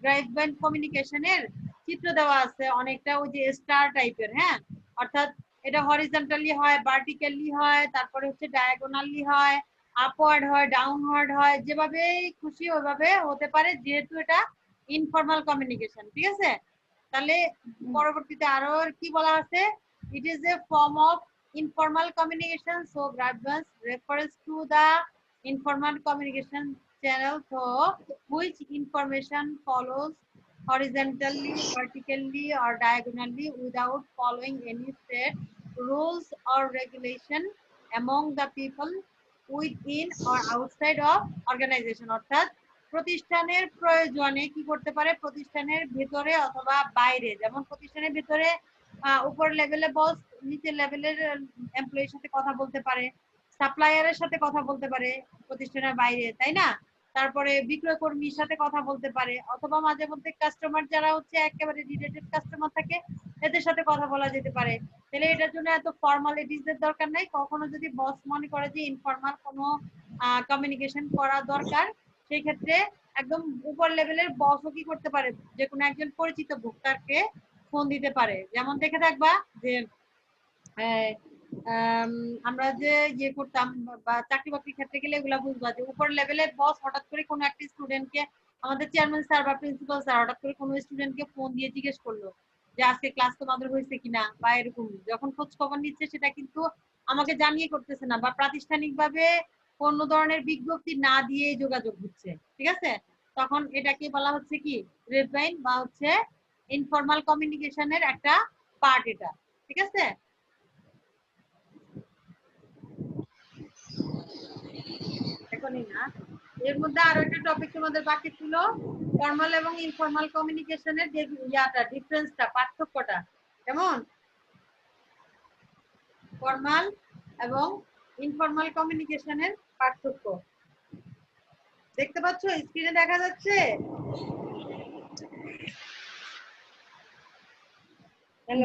গ্রেপভাইন কমিউনিকেশনের চিত্র দেওয়া আছে, অনেকটা ওই যে স্টার টাইপের। হ্যাঁ, অর্থাৎ এটা হরিজন্টালি হয়, ভার্টিক্যালি হয়, তারপরে হচ্ছে ডায়াগোনালি হয়, আপওয়ার্ড হয়, ডাউনওয়ার্ড হয়, যেভাবে খুশি ওইভাবে হতে পারে, যেহেতু এটা ইনফর্মাল কমিউনিকেশন, ঠিক আছে? তাহলে পরবর্তীতে আরো কি বলা আছে? It is a form of informal communication, so grievance reference to the informal communication channel through which information follows horizontally, vertically or diagonally without following any set rules or regulation among the people within or outside of organization। অর্থাৎ প্রতিষ্ঠানের প্রয়োজনে কি করতে পারে, প্রতিষ্ঠানের ভিতরে অথবা বাইরে, যেমন প্রতিষ্ঠানের ভিতরে উপর লেভেলে বস নিচের লেভেলের এমপ্লয়ির সাথে কথা বলতে পারে, সাপ্লায়ারের সাথে কথা বলতে পারে প্রতিষ্ঠানের বাইরে, তাই না? তারপরে বিক্রয় কর্মীর সাথে কথা বলতে পারে, অথবা মাঝে মধ্যে কাস্টমার যারা হচ্ছে একেবারে রিলেটেড কাস্টমার থাকে, এদের সাথে কথা বলা যেতে পারে। তাহলে এটার জন্য এত ফর্মালিটিস এর দরকার নাই। কখনো যদি বস মনে করে যে ইনফর্মাল কোনো কমিউনিকেশন করা দরকার, সেই ক্ষেত্রে একদম উপর লেভেলের বসও কি করতে পারে, যে কোনো একজন পরিচিত ভোক্তাকে ফোন দিতে পারে। যেমন দেখে থাকবা যে আমরা যে ইয়ে করতাম বা চাকরি বাকরির ক্ষেত্রে গেলে এগুলা বুঝবা যে উপর লেভেলের বস হঠাৎ করে কোনো একটা স্টুডেন্টকে আমাদের চেয়ারম্যান স্যার বা প্রিন্সিপাল স্যার হঠাৎ করে কোনো স্টুডেন্টকে ফোন দিয়ে জিজ্ঞেস করলো যে আজকে ক্লাস তোমাদের হয়েছে কিনা, বা এরকম যখন খোঁজ খবর নিচ্ছে সেটা কিন্তু আমাকে জানিয়ে করতেছে না, বা প্রাতিষ্ঠানিকভাবে কোনো ধরনের বিজ্ঞপ্তি না দিয়ে যোগাযোগ হচ্ছে, ঠিক আছে, তখন এটাকে বলা হচ্ছে কি গ্রেপভাইন বা হচ্ছে ইনফর্মাল কমিউনিকেশনের একটা পার্ট এটা, ঠিক আছে। এখনই না, এর মধ্যে আরো একটা টপিক তোমাদের বাকি ছিল, ফর্মাল এবং ইনফর্মাল কমিউনিকেশনের যে ইয়াটা ডিফারেন্সটা, পার্থক্যটা কেমন, ফর্মাল এবং ইনফর্মাল কমিউনিকেশনের পার্থক্য দেখতে পাচ্ছ, স্ক্রিনে দেখা যাচ্ছে?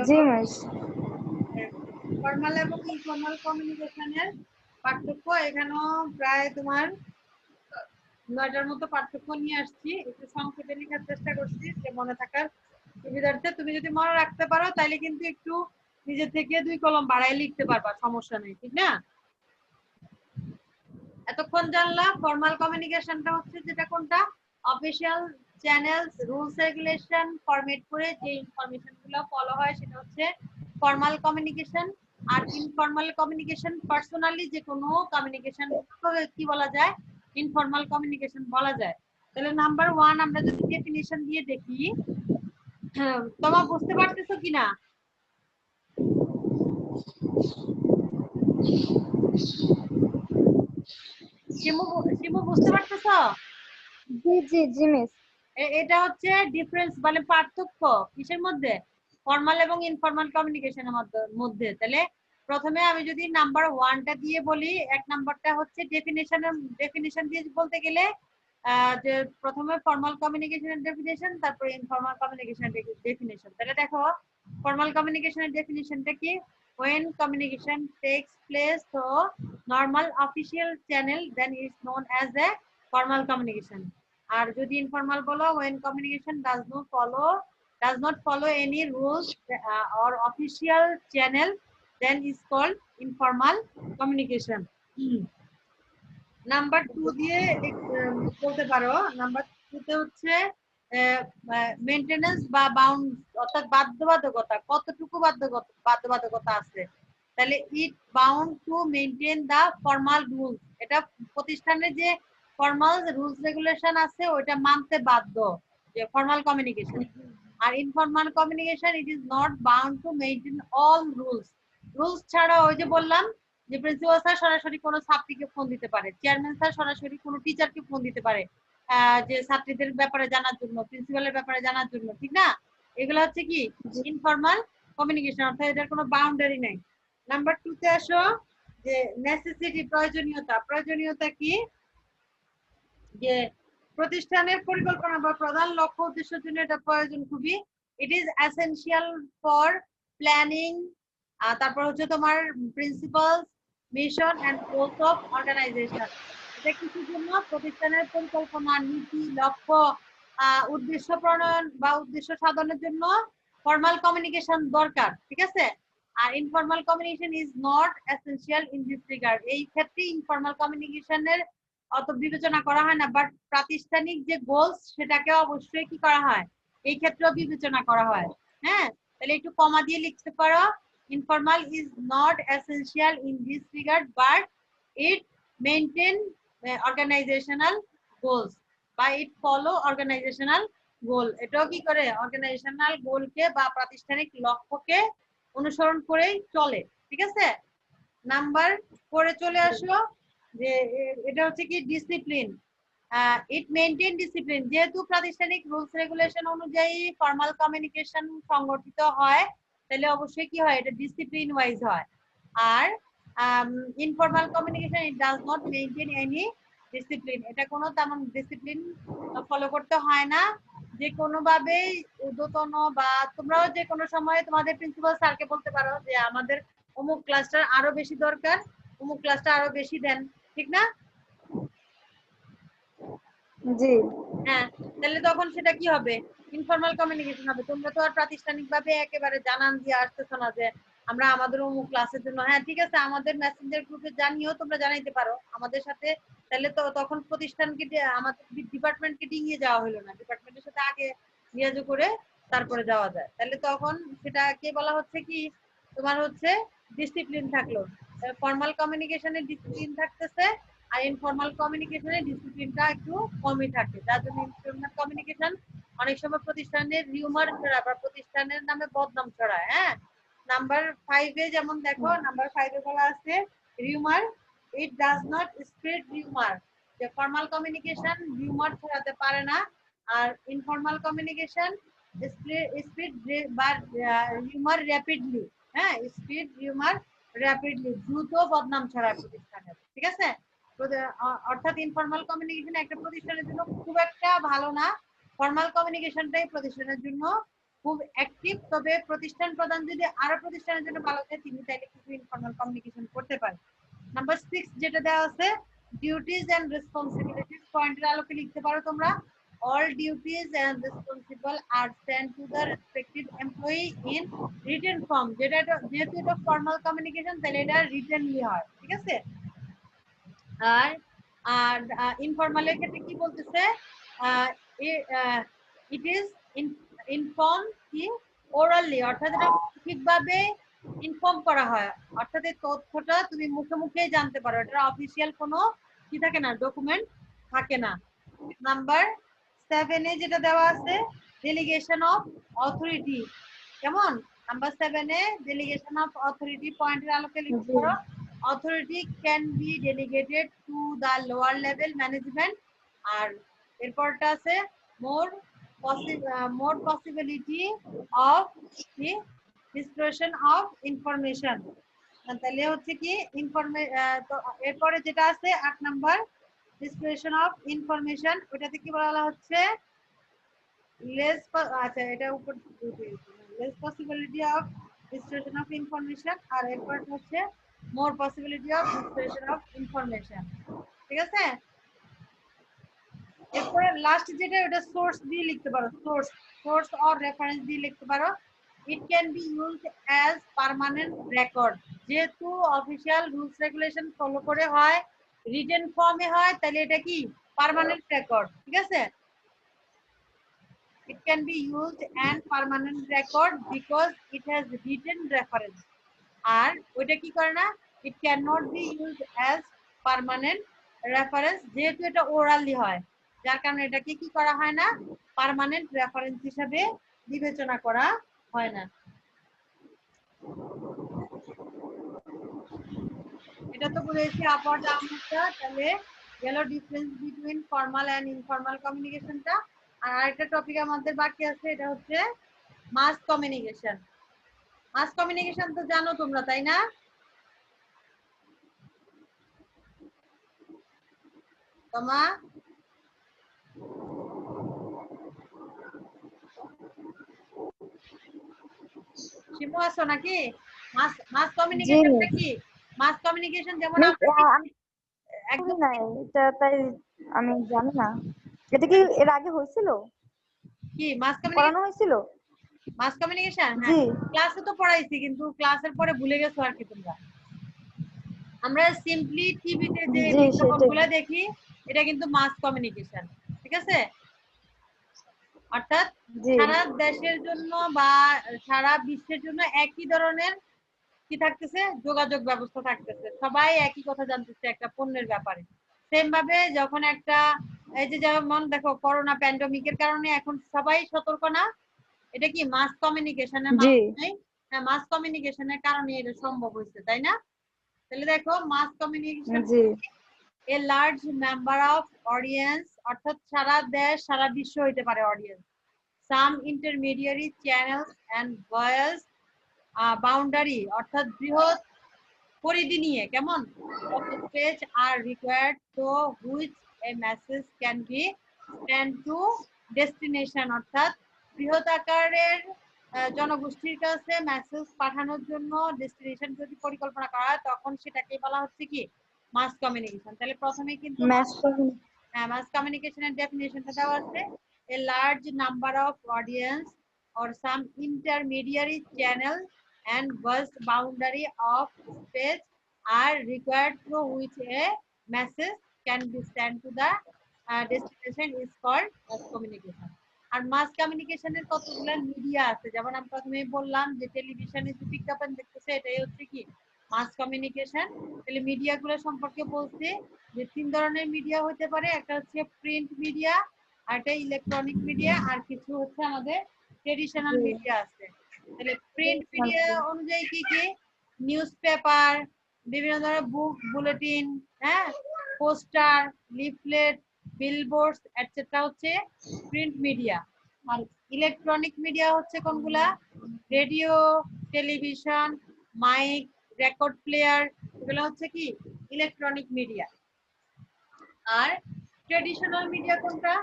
জি মিস। ফর্মাল এবং ইনফর্মাল কমিউনিকেশনের পার্থক্য এখানেও প্রায় তোমার 9টার মতো পার্থক্য নিয়ে আসছি, একটু সংক্ষেপে লেখার চেষ্টা করছি যে মনে থাকার সুবিধার্থে। তুমি যদি মনে রাখতে পারো তাহলে কিন্তু একটু নিজে থেকে 2 কলম বাড়ায় লিখতে পারবা, সমস্যা নেই, ঠিক না? এতক্ষণ জানলাম ফর্মাল কমিউনিকেশনটা হচ্ছে যেটা কোনটা, official channels rules regulation format করে যে ইনফরমেশন গুলো ফলো হয় সেটা হচ্ছে ফর্মাল কমিউনিকেশন। আর ইনফর্মাল কমিউনিকেশন পার্সোনালি যে কোনো কমিউনিকেশন কি বলা যায়, ইনফর্মাল কমিউনিকেশন বলা যায়। তাহলে নাম্বার 1 আমরা যদি ডেফিনিশন দিয়ে দেখি, তোমরা বুঝতে পারতেছো কিনা? শিমু বুঝতে পারতেছো? জি জি জি মিস। এটা হচ্ছে ডিফারেন্স মানে পার্থক্য কিসের মধ্যে, ফর্মাল এবং ইনফর্মাল কমিউনিকেশনের মধ্যে। তাহলে প্রথমে আমি যদি নাম্বার 1টা দিয়ে বলি, 1 নাম্বারটা হচ্ছে ডেফিনিশন দিয়ে বলতে গেলে যে প্রথমে ফর্মাল কমিউনিকেশনের ডেফিনিশন, তারপর ইনফর্মাল কমিউনিকেশনের ডেফিনিশন। তাহলে দেখো ফর্মাল কমিউনিকেশনের ডেফিনিশনটা কি, when communication takes place through normal official channel then is known as a formal communication. আর যদি ইনফর্মাল বলো, when communication does not follow any rules or official channel then is called informal communication. Number 2 দিয়ে বলতে পারো, নাম্বার 2 তে হচ্ছে মেইনটেনেন্স বা বাউন্ড, অর্থাৎ বাধ্যবাধকতা, কতটুকু বাধ্যবাধকতা আছে। তাহলে it bound to maintain the formal rules, এটা প্রতিষ্ঠানের যে ফর্মাল রুলস রেগুলেশন আছে ওইটা মানতে বাধ্য, যে ফর্মাল কমিউনিকেশন। আর informal communication it is not bound to maintain all rules ছাড়া, ওই যে বললাম যে প্রিন্সিপাল স্যার সরাসরি কোনো ছাত্রীকে ফোন দিতে পারে, চেয়ারম্যান স্যার সরাসরি কোনো টিচারকে ফোন দিতে পারে যে ছাত্রীদের ব্যাপারে জানার জন্য, প্রিন্সিপালের ব্যাপারে জানার জন্য, ঠিক না? এগুলো হচ্ছে কি ইনফর্মাল কমিউনিকেশন, অর্থাৎ এটার কোনো বাউন্ডারি নাই। নাম্বার 2 তে আসো, যে নেসেসিটি, প্রয়োজনীয়তা কি, যে প্রতিষ্ঠানের পরিকল্পনা বা প্রধান লক্ষ্য উদ্দেশ্যের জন্য এটা প্রয়োজন খুবই, it is essential for planning, তারপর হচ্ছে তোমার principles, mission and goals of organization. এটা কিছুর জন্য প্রতিষ্ঠানের পরিকল্পনা, নীতি, লক্ষ্য, উদ্দেশ্য প্রণয়ন বা উদ্দেশ্য সাধনের জন্য ফর্মাল কমিউনিকেশন দরকার, ঠিক আছে। আর informal communication is not essential in this regard, এই ক্ষেত্রে ইনফর্মাল কমিউনিকেশনের অত বিবেচনা করা হয় না, বাট প্রাতিষ্ঠানিক যে গোলস সেটাকে অবশ্যই কি করা হয়, এই ক্ষেত্রেও বিবেচনা করা হয়। হ্যাঁ, তাহলে একটু কমা দিয়ে লিখতে পারো, informal is not essential in this regard but it maintain organizational goals বা it follow organizational goal, এটাও কি করে অর্গানাইজেশনাল গোলকে বা প্রাতিষ্ঠানিক লক্ষ্যকে অনুসরণ করেই চলে, ঠিক আছে। নাম্বার 4 এ চলে আসো, যে এটা হচ্ছে কি ডিসিপ্লিন, ইট মেইনটেইন ডিসিপ্লিন, যেহেতু প্রাতিষ্ঠানিক রুলস রেগুলেশন অনুযায়ী ফর্মাল কমিউনিকেশন সংগঠিত হয় তাহলে অবশ্যই কি হয়, এটা ডিসিপ্লিন ওয়াইজ হয়। আর informal communication it does not maintain any discipline, এটা কোনো তেমন ডিসিপ্লিন ফলো করতে হয় না, যে কোনো ভাবে ঊর্ধ্বতন বা তোমরাও যে কোনো সময় তোমাদের প্রিন্সিপাল স্যারকে বলতে পারো যে আমাদের অমুক ক্লাসটা আরো বেশি দরকার, অমুক ক্লাসটা আরো বেশি দেন, ঠিক না? জি। হ্যাঁ, তাহলে তখন সেটা কি হবে, ইনফর্মাল কমিউনিকেশন হবে। তোমরা তো আর প্রাতিষ্ঠানিকভাবে একেবারে জানান দিয়ে আসতেছো না যে আমরা আমাদের অমুক ক্লাসের জন্য, হ্যাঁ ঠিক আছে, আমাদের মেসেঞ্জার গ্রুপে জানিও, তোমরা জানাইতে পারো আমাদের সাথে। তাহলে তো তখন প্রতিষ্ঠানকে আমাদের ডিপার্টমেন্টকে ডিঙিয়ে যাওয়া হলো না, ডিপার্টমেন্টের সাথে আগে লিয়াজো করে তারপরে যাওয়া যায়। তাহলে তখন সেটাকে বলা হচ্ছে কি, তোমার হচ্ছে ডিসিপ্লিন থাকলো। ফর্মাল কমিউনিকেশনে ডিসিপ্লিন থাকতেছে, আর ইনফর্মাল কমিউনিকেশনে ডিসিপ্লিনটা একটু কমই থাকে। যার জন্য ইনফর্মাল কমিউনিকেশন অনেক সময় প্রতিষ্ঠানের রিউমার ছড়ায় বা প্রতিষ্ঠানের নামে বদনাম ছড়ায়। হ্যাঁ, নাম্বার 5-এ যেমন দেখো, নাম্বার 5-এ বলা আছে rumour, it does not spread rumour. যে ফর্মাল কমিউনিকেশন রিউমার ছড়াতে পারে না, আর ইনফর্মাল কমিউনিকেশন স্প্রেড বা রিউমার র্যাপিডলি। হ্যাঁ, স্প্রেড রিউমার র্যাপিডলি, দ্রুত বদনাম ছড়ায় প্রতিষ্ঠানের। ঠিক আছে, অর্থাৎ ইনফর্মাল কমিউনিকেশন একটা প্রতিষ্ঠানের জন্য খুব একটা ভালো না, ফর্মাল কমিউনিকেশনটাই প্রতিষ্ঠানের জন্য খুব অ্যাক্টিভ। তবে প্রতিষ্ঠান প্রধান যদি আরো প্রতিষ্ঠানের জন্য ভালো হয়, তিনি চাইলে কিছু ইনফর্মাল কমিউনিকেশন করতে পারেন। নাম্বার 6 যেটা দেওয়া আছে ডিউটিজ এন্ড রেসপন্সিবিলিটিস, পয়েন্টের আলোকে লিখতে পারো তোমরা। all duties and responsible are sent to the respective employee in written form। যেহেতু এটা ফর্মাল কমিউনিকেশন, তাহলে এটা রিটেনলি হয়। ঠিক আছে, আর আর ইনফর্মালের ক্ষেত্রে কি বলতেছে, ইট ইজ ইনফর্ম কি ওরালি, অর্থাৎ এটা ঠিকভাবে ইনফর্ম করা হয়, অর্থাৎ এই তথ্যটা তুমি মুখে মুখে জানতে পারো, এটা অফিসিয়াল কোনো কি থাকে না, ডকুমেন্ট থাকে না। নাম্বার 7-এ যেটা দেওয়া আছে ডেলিগেশন অফ অথরিটি, কেমন? নাম্বার 7-এ ডেলিগেশন অফ অথরিটি, পয়েন্টের আলোকে লিখতে পারো authority can be delegated to the lower level management। আর এরপরটা আছে more possibility of the dispersion of information। তাহলে হচ্ছে কি তো এরপরে যেটা আছে 8 নাম্বার dispersion of information, ওটাতে কি বলা হচ্ছে আচ্ছা এটা উপর less possibility of dispersion of information, আর এরপর হচ্ছে more possibility of dispersion of information। ঠিক আছে, এরপরে লাস্ট যেটা ওটা সোর্স দিয়ে লিখতে পারো, সোর্স অর রেফারেন্স দিয়ে লিখতে পারো। It can be used as permanent record, যেহেতু অফিসিয়াল রুলস রেগুলেশন ফলো করে হয়, রিটেন ফর্মে হয়, তাহলে এটা কি পার্মানেন্ট রেকর্ড। ঠিক আছে, it can be used and permanent record because it has written reference। আর ওইটা কি করে না, it cannot be used as permanent reference, যেহেতু এটা ওরালি হয়, যার কারণে এটাকে কি করা হয় না, পার্মানেন্ট রেফারেন্স হিসেবে বিবেচনা করা হয় না। এটা তো বলেছি আপার ডাউনটা, তাহলে গেল difference between formal and informal কমিউনিকেশনটা। আর আরেকটা টপিক আমাদের বাকি আছে, এটা হচ্ছে মাস কমিউনিকেশন। মাস কমিউনিকেশন তো জানো তোমরা, তাই না? তোমা শিমু আছো নাকি? মাস কমিউনিকেশনটা কি? মাস কমিউনিকেশন যেমন একদম না, এটা তাই আমি জানি না। এটা কি এর আগে হয়েছিল, কি মাস পড়ানো হয়েছিল? মাস কমিউনিকেশন জি ক্লাসে তো পড়াইছি, কিন্তু ক্লাসের পরে ভুলে গেছো আর কি তোমরা। আমরা সিম্পলি টিভিতে যে জি বিজ্ঞাপনগুলো সেটাই। দেখি, এটা কিন্তু মাস কমিউনিকেশন। ঠিক আছে, অর্থাৎ জি সারা দেশের জন্য বা সারা বিশ্বের জন্য একই ধরনের কি থাকতেছে, যোগাযোগ ব্যবস্থা থাকতেছে, সবাই একই কথা জানতেছে একটা পণ্যের ব্যাপারে। সেম ভাবে যখন একটা এই যে যেমন দেখো করোনা প্যান্ডেমিকের কারণে এখন সবাই সতর্ক না, এটা কি মাস কমিউনিকেশনের জি মাধ্যমে, মাস কমিউনিকেশনের কারণে এটা সম্ভব হয়েছে, তাই না? তাহলে দেখো মাস কমিউনিকেশন জি a large number of audience, অর্থাৎ সারা দেশ সারা বিশ্ব হইতে পারে audience. Some intermediary channels and voice boundary, অর্থাৎ বৃহৎ পরিধি নিয়ে, কেমন space are required to which a message can be send to destination, অর্থাৎ বৃহৎ আকারের জনগোষ্ঠীর কাছে মেসেজ পাঠানোর জন্য ডেস্টিনেশন যদি পরিকল্পনা করা হয়, তখন সেটাকে বলা হচ্ছে কি মাস কমিউনিকেশন। তাহলে প্রথমে কিন্তু ম্যাচ mass communication definition দেওয়া আছে a large number of audience or some intermediary channel and vast boundary of space are required through which a message can be sent to the destination is called mass communication. আর মাস কমিউনিকেশনের কতগুলো মিডিয়া আছে, যেমন আমি প্রথমেই বললাম যে টেলিভিশনে যে বিজ্ঞাপন দেখতেছে এটাই হচ্ছে কি মাস কমিউনিকেশন। তাহলে মিডিয়া গুলো সম্পর্কে বলছি যে 3 ধরনের মিডিয়া হতে পারে, একটা হচ্ছে প্রিন্ট মিডিয়া, আর একটা ইলেকট্রনিক মিডিয়া, আর কিছু হচ্ছে আমাদের ট্রেডিশনাল মিডিয়া আছে। তাহলে প্রিন্ট মিডিয়া অনুযায়ী কি কি, নিউজ পেপার, বিভিন্ন ধরনের বুক, বুলেটিন, হ্যাঁ, পোস্টার, লিফলেট, বিলবোর্ডস এটসেট্রা হচ্ছে প্রিন্ট মিডিয়া। আর ইলেকট্রনিক মিডিয়া হচ্ছে কোনগুলা, radio, television, mic, record player, এগুলো হচ্ছে কি ইলেকট্রনিক মিডিয়া। আর ট্রেডিশনাল মিডিয়া কোনটা,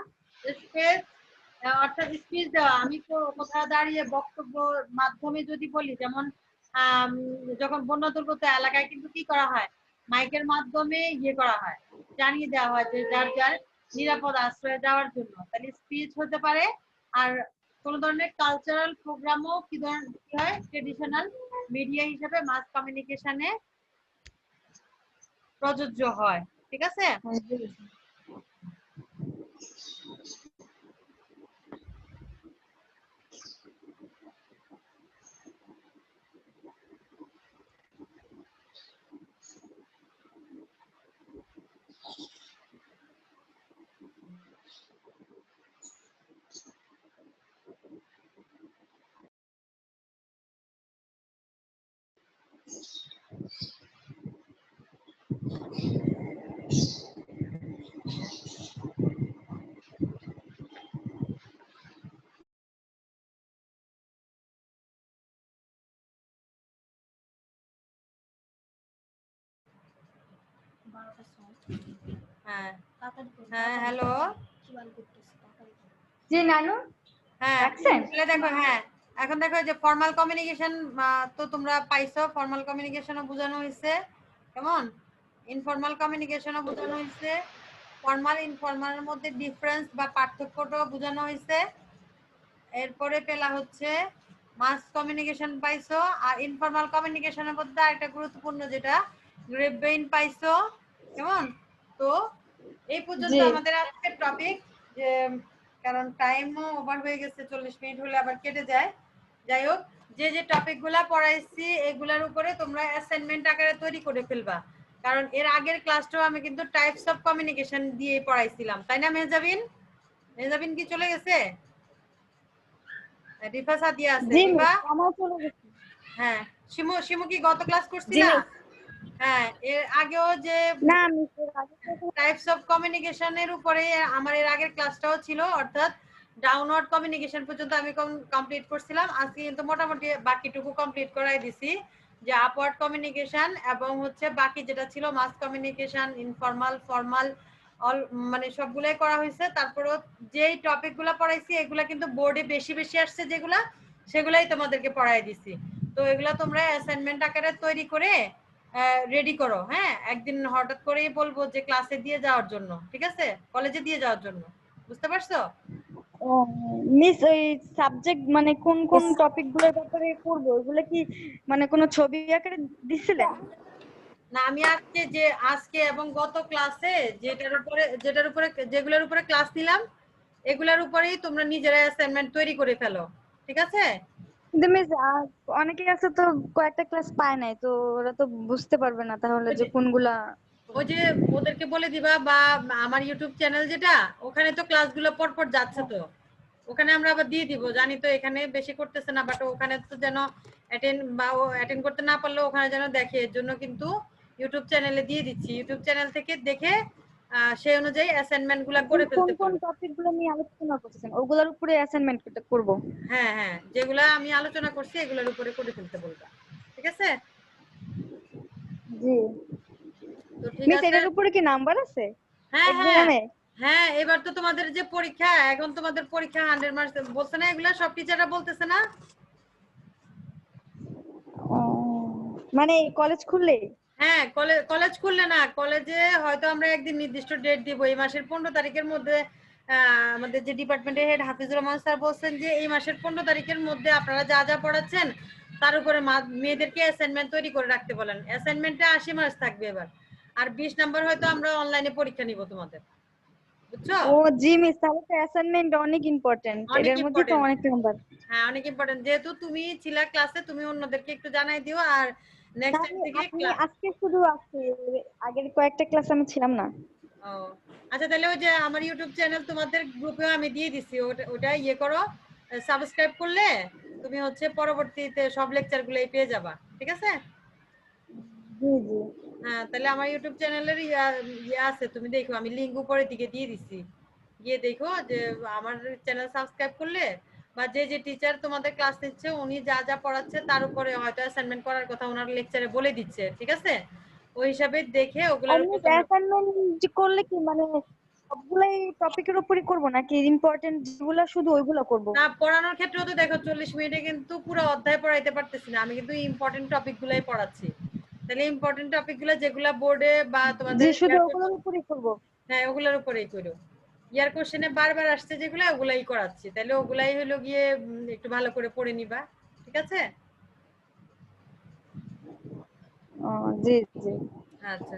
স্পেস অর্থাৎ স্পিচ দেওয়া, আমি কোথাও দাঁড়িয়ে বক্তব্য মাধ্যমে যদি বলি, যেমন যখন বন্যা দুর্গত এলাকায় কিন্তু কি করা হয়, মাইকের মাধ্যমে ইয়ে করা হয়, জানিয়ে দেওয়া হয় যে যার যার নিরাপদ আশ্রয়ে যাওয়ার জন্য, তাহলে স্পিচ হতে পারে। আর কোন ধরনের কালচারাল প্রোগ্রামও কি হয় ট্রেডিশনাল মিডিয়া হিসেবে মাস কমিউনিকেশনে প্রযোজ্য হয়। ঠিক আছে? হ্যাঁ হ্যাঁ, হ্যালো, জি নানু হ্যাঁ রাখছেন? দেখো, হ্যাঁ এখন দেখো যে ফর্মাল কমিউনিকেশন তো তোমরা পাইছো, ফর্মাল কমিউনিকেশনও বোঝানো হয়েছে, কেমন ইনফর্মাল কমিউনিকেশনও বোঝানো হয়েছে, ফর্মাল ইনফর্মালের মধ্যে ডিফারেন্স বা পার্থক্যটাও বোঝানো হয়েছে। এরপরে পেলা হচ্ছে মাস কমিউনিকেশন পাইছো। আর ইনফর্মাল কমিউনিকেশনের মধ্যে আরেকটা গুরুত্বপূর্ণ যেটা গ্রেপভেইন পাইছো, কেমন। তো এই পর্যন্ত আমাদের আজকের টপিক, যে কারণ টাইমও ওভার হয়ে গেছে, 40 মিনিট হলে আবার কেটে যায়। যাই হোক, যে যে টপিক গুলা পড়াইছি এগুলার উপরে তোমরা অ্যাসাইনমেন্ট আকারে তৈরি করে ফেলবা, কারণ এর আগের ক্লাসটাও আমি কিন্তু টাইপস অফ কমিউনিকেশন দিয়ে পড়াইছিলাম, তাই না মেহজাবিন? মেহজাবিন কি চলে গেছে? রিফা সাদিয়া আছে, রিফা আমার চলে গেছে। হ্যাঁ, শিমু কি গত ক্লাস করছিলা? হ্যাঁ, এর আগেও যে না টাইপস অফ কমিউনিকেশনের উপরে আমার এর আগের ক্লাসটাও ছিল, অর্থাৎ ডাউনওয়ার্ড কমিউনিকেশন পর্যন্ত আমি কমপ্লিট করছিলাম। আজকে কিন্তু মোটামুটি বাকিটুকু কমপ্লিট করাই দিছি, যে আপওয়ার্ড কমিউনিকেশন এবং হচ্ছে বাকি যেটা ছিল mass communication, informal, formal, all মানে সবগুলাই করা হয়েছে। তারপরেও যেই টপিকগুলো পড়াইছি এগুলা কিন্তু বোর্ডে বেশি বেশি আসছে, যেগুলা সেগুলাই তোমাদেরকে পড়াই দিছি। তো এগুলা তোমরা অ্যাসাইনমেন্ট আকারে তৈরি করে রেডি করো। হ্যাঁ, একদিন হঠাৎ করেই বলবো যে ক্লাসে দিয়ে যাওয়ার জন্য, ঠিক আছে, কলেজে দিয়ে যাওয়ার জন্য, বুঝতে পারছো? মিস ওই সাবজেক্ট মানে কোন কোন টপিক গুলোর ব্যাপারে করবো, ওগুলো কি মানে কোনো ছবি আকারে দিছিলেন? না, আমি আজকে এবং গত ক্লাসে যেটার উপরে যেগুলোর উপরে ক্লাস নিলাম এগুলোর উপরেই তোমরা নিজেরা অ্যাসাইনমেন্ট তৈরি করে ফেলো, ঠিক আছে? কিন্তু মিস অনেকে আছে তো কয়েকটা ক্লাস পায় নাই, তো ওরা তো বুঝতে পারবে না তাহলে যে কোনগুলা। ওই যে ওদেরকে বলে দিবা, বা আমার ইউটিউব চ্যানেল যেটা, ওখানে তো ক্লাসগুলো পরপর যাচ্ছে, তো ওখানে আমরা আবার দিয়ে দিব। জানি তো এখানে বেশি করতেছে না, বাট ওখানে তো যেন অ্যাটেন্ড করতে না পারলেও ওখানে যেন দেখে, এর জন্য কিন্তু ইউটিউব চ্যানেলে দিয়ে দিচ্ছি। ইউটিউব চ্যানেল থেকে দেখে সেই অনুযায়ী অ্যাসাইনমেন্ট গুলা করে ফেলতে কোন কোন টপিক গুলো নিয়ে আলোচনা করছেন ওগুলোর উপরে অ্যাসাইনমেন্ট করব? হ্যাঁ হ্যাঁ, যেগুলা আমি আলোচনা করছি এগুলোর উপরে করে ফেলতে বলবা, ঠিক আছে? জি। তো ঠিক মিস আছে, এটার উপরে কি নাম্বার আছে? হ্যাঁ হ্যাঁ হ্যাঁ, এবার তো তোমাদের যে পরীক্ষা, এখন তোমাদের পরীক্ষা 100 মার্কস বলছে না, এগুলা সব টিচাররা বলতেছে না? মানে কলেজ খুললে? হ্যাঁ, কলেজ খুললে না, কলেজে হয়তো আমরা একদিন নির্দিষ্ট ডেট দিব, এই মাসের 15 তারিখের মধ্যে। আমাদের যে ডিপার্টমেন্টের হেড হাফিজুর রহমান স্যার বলছেন যে এই মাসের 15 তারিখের মধ্যে আপনারা যা যা পড়াচ্ছেন তার উপরে মেয়েদেরকে অ্যাসাইনমেন্ট তৈরি করে রাখতে বলেন। অ্যাসাইনমেন্টে 80 মার্কস থাকবে এবার, আর 20 নাম্বার হয়তো আমরা অনলাইনে পরীক্ষা নিব তোমাদের, বুঝছো? ও জি মিস, তাহলে তো অ্যাসাইনমেন্ট অনেক ইম্পর্টেন্ট, অনেক এর মধ্যে তো ইম্পর্টেন্ট। অনেক নাম্বার। হ্যাঁ অনেক ইম্পর্টেন্ট, যেহেতু তুমি ছিলা ক্লাসে, তুমি অন্যদেরকে একটু জানাই দিও। আর নেক্সট টাইম থেকে আপনি আজকে শুধু আসছে, আগের কয়েকটা ক্লাস আমি ছিলাম না। ও আচ্ছা, তাহলে ওই যে আমার ইউটিউব চ্যানেল তোমাদের গ্রুপেও আমি দিয়ে দিছি, ওটা ইয়ে করো, সাবস্ক্রাইব করলে তুমি হচ্ছে পরবর্তীতে সব লেকচারগুলোই পেয়ে যাবা, ঠিক আছে? জি জি। হ্যাঁ, তাহলে আমার ইউটিউব চ্যানেলের ইয়ে আছে, তুমি দেখো, আমি লিংক উপরের দিকে দিয়ে দিছি, গিয়ে দেখো যে আমার চ্যানেল সাবস্ক্রাইব করলে, বা যে যে টিচার তোমাদের ক্লাস নিচ্ছে উনি যা যা পড়াচ্ছে তার উপরে হয়তো অ্যাসাইনমেন্ট করার কথা ওনার লেকচারে বলে দিচ্ছে, ঠিক আছে? ওই হিসাবে দেখে ওগুলোর আমি উপর তোমরা অ্যাসাইনমেন্ট করলে কি মানে সবগুলাই টপিকের উপরই করব নাকি ইম্পর্টেন্ট যেগুলো শুধু ওইগুলো করব? না, পড়ানোর ক্ষেত্রেও তো দেখো 40 মিনিটে কিন্তু পুরো অধ্যায় পড়াইতে পারতেছি না, আমি কিন্তু ইম্পর্টেন্ট টপিক গুলাই পড়াচ্ছি। তাহলে ইম্পর্টেন্ট টপিক গুলো যেগুলা বোর্ডে বা তোমাদের যে শুধু ওগুলোর উপরই করব? হ্যাঁ ওগুলোর উপরেই করো। ইয়ার কোশ্চেনে বারবার আসছে যেগুলো ওগুলাই করাচ্ছি, তাহলে ওগুলাই হলো গিয়ে একটু ভালো করে পড়ে নিবা, ঠিক আছে? জি জি। আচ্ছা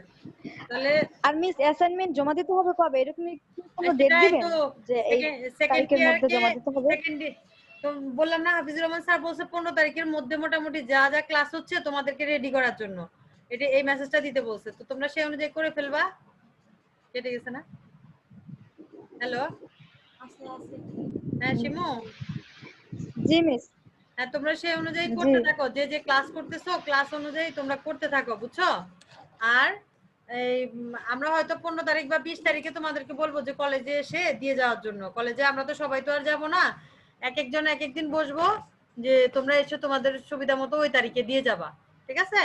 তাহলে আর মিস অ্যাসাইনমেন্ট জমা দিতে হবে কবে, এরকম কি কোনো ডেট সেটাই দিবেন তো, যে এই সেকেন্ড তারিখের মধ্যে ইয়ারকে জমা দিতে হবে? সেকেন্ড তো বললাম না, হাফিজুর রহমান স্যার বলছে 15 তারিখের মধ্যে মোটামুটি যা যা ক্লাস হচ্ছে তোমাদেরকে রেডি করার জন্য এটা এই মেসেজটা দিতে বলছে, তো তোমরা সেই অনুযায়ী করে ফেলবা। কেটে গেছে না? হ্যালো, হ্যাঁ শিমু, জি মিস। হ্যাঁ তোমরা সেই অনুযায়ী জি করতে থাকো, যে যে ক্লাস করতেছো ক্লাস অনুযায়ী তোমরা করতে থাকো, বুঝছো? আর এই আমরা হয়তো 15 তারিখ বা 20 তারিখে তোমাদেরকে বলবো যে কলেজে এসে দিয়ে যাওয়ার জন্য। কলেজে আমরা তো সবাই তো আর যাবো না, এক একজন এক একদিন বসবো, যে তোমরা এসে তোমাদের সুবিধা মতো ওই তারিখে দিয়ে যাবা, ঠিক আছে?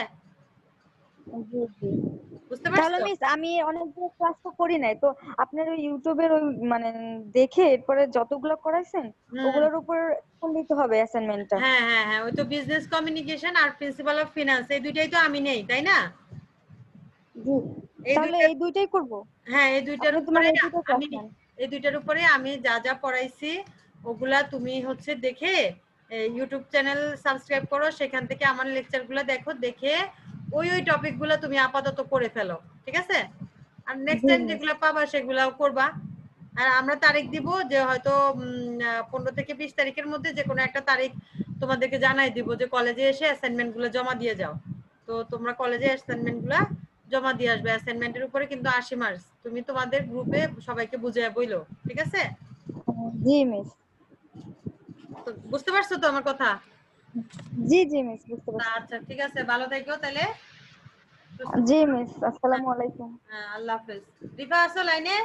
জি জি। বুঝতে তাহলে পারছো? মিস আমি অনেকগুলো ক্লাস তো করি নাই, তো আপনার ওই ইউটিউবের ওই মানে দেখে এরপরে যতগুলো করাইছেন ওগুলোর উপর লিখতে হবে অ্যাসাইনমেন্টটা? হ্যাঁ হ্যাঁ হ্যাঁ, ওই তো বিজনেস কমিউনিকেশন আর প্রিন্সিপাল অফ ফিনান্স, এই দুইটাই তো আমি নেই, তাই না? জি। এই তাহলে দুইটা, এই দুইটাই করব? হ্যাঁ এই দুইটার আপনি তো উপরে মানে এই দুইটা ক্লাস আমি, নেন? এই দুইটার উপরে আমি যা যা পড়াইছি ওগুলা তুমি হচ্ছে দেখে ইউটিউব চ্যানেল সাবস্ক্রাইব করো, সেখান থেকে আমার লেকচার গুলা দেখো, দেখে ওই ওই টপিক গুলা তুমি আপাতত করে ফেলো, ঠিক আছে? আর নেক্সট জি টাইম মিস। যেগুলা পাবা সেগুলাও করবা। আর আমরা তারিখ দিব যে হয়তো 15 থেকে 20 তারিখের মধ্যে যে কোনো একটা তারিখ তোমাদেরকে জানাই দিব যে কলেজে এসে অ্যাসাইনমেন্ট গুলো জমা দিয়ে যাও। তো তোমরা কলেজে অ্যাসাইনমেন্ট গুলা জমা দিয়ে আসবে, অ্যাসাইনমেন্টের উপরে কিন্তু 80 মার্কস, তুমি তোমাদের গ্রুপে সবাইকে বুঝিয়ে বইলো, ঠিক আছে? জি মিস। তো বুঝতে পারছো তো আমার কথা? জি জি মিস, বুঝতে পারছি। আচ্ছা ঠিক আছে, ভালো থেকো তাহলে। জি মিস, আসসালামু আলাইকুম। আল্লাহ হাফেজ। রিফা আসো লাইনে?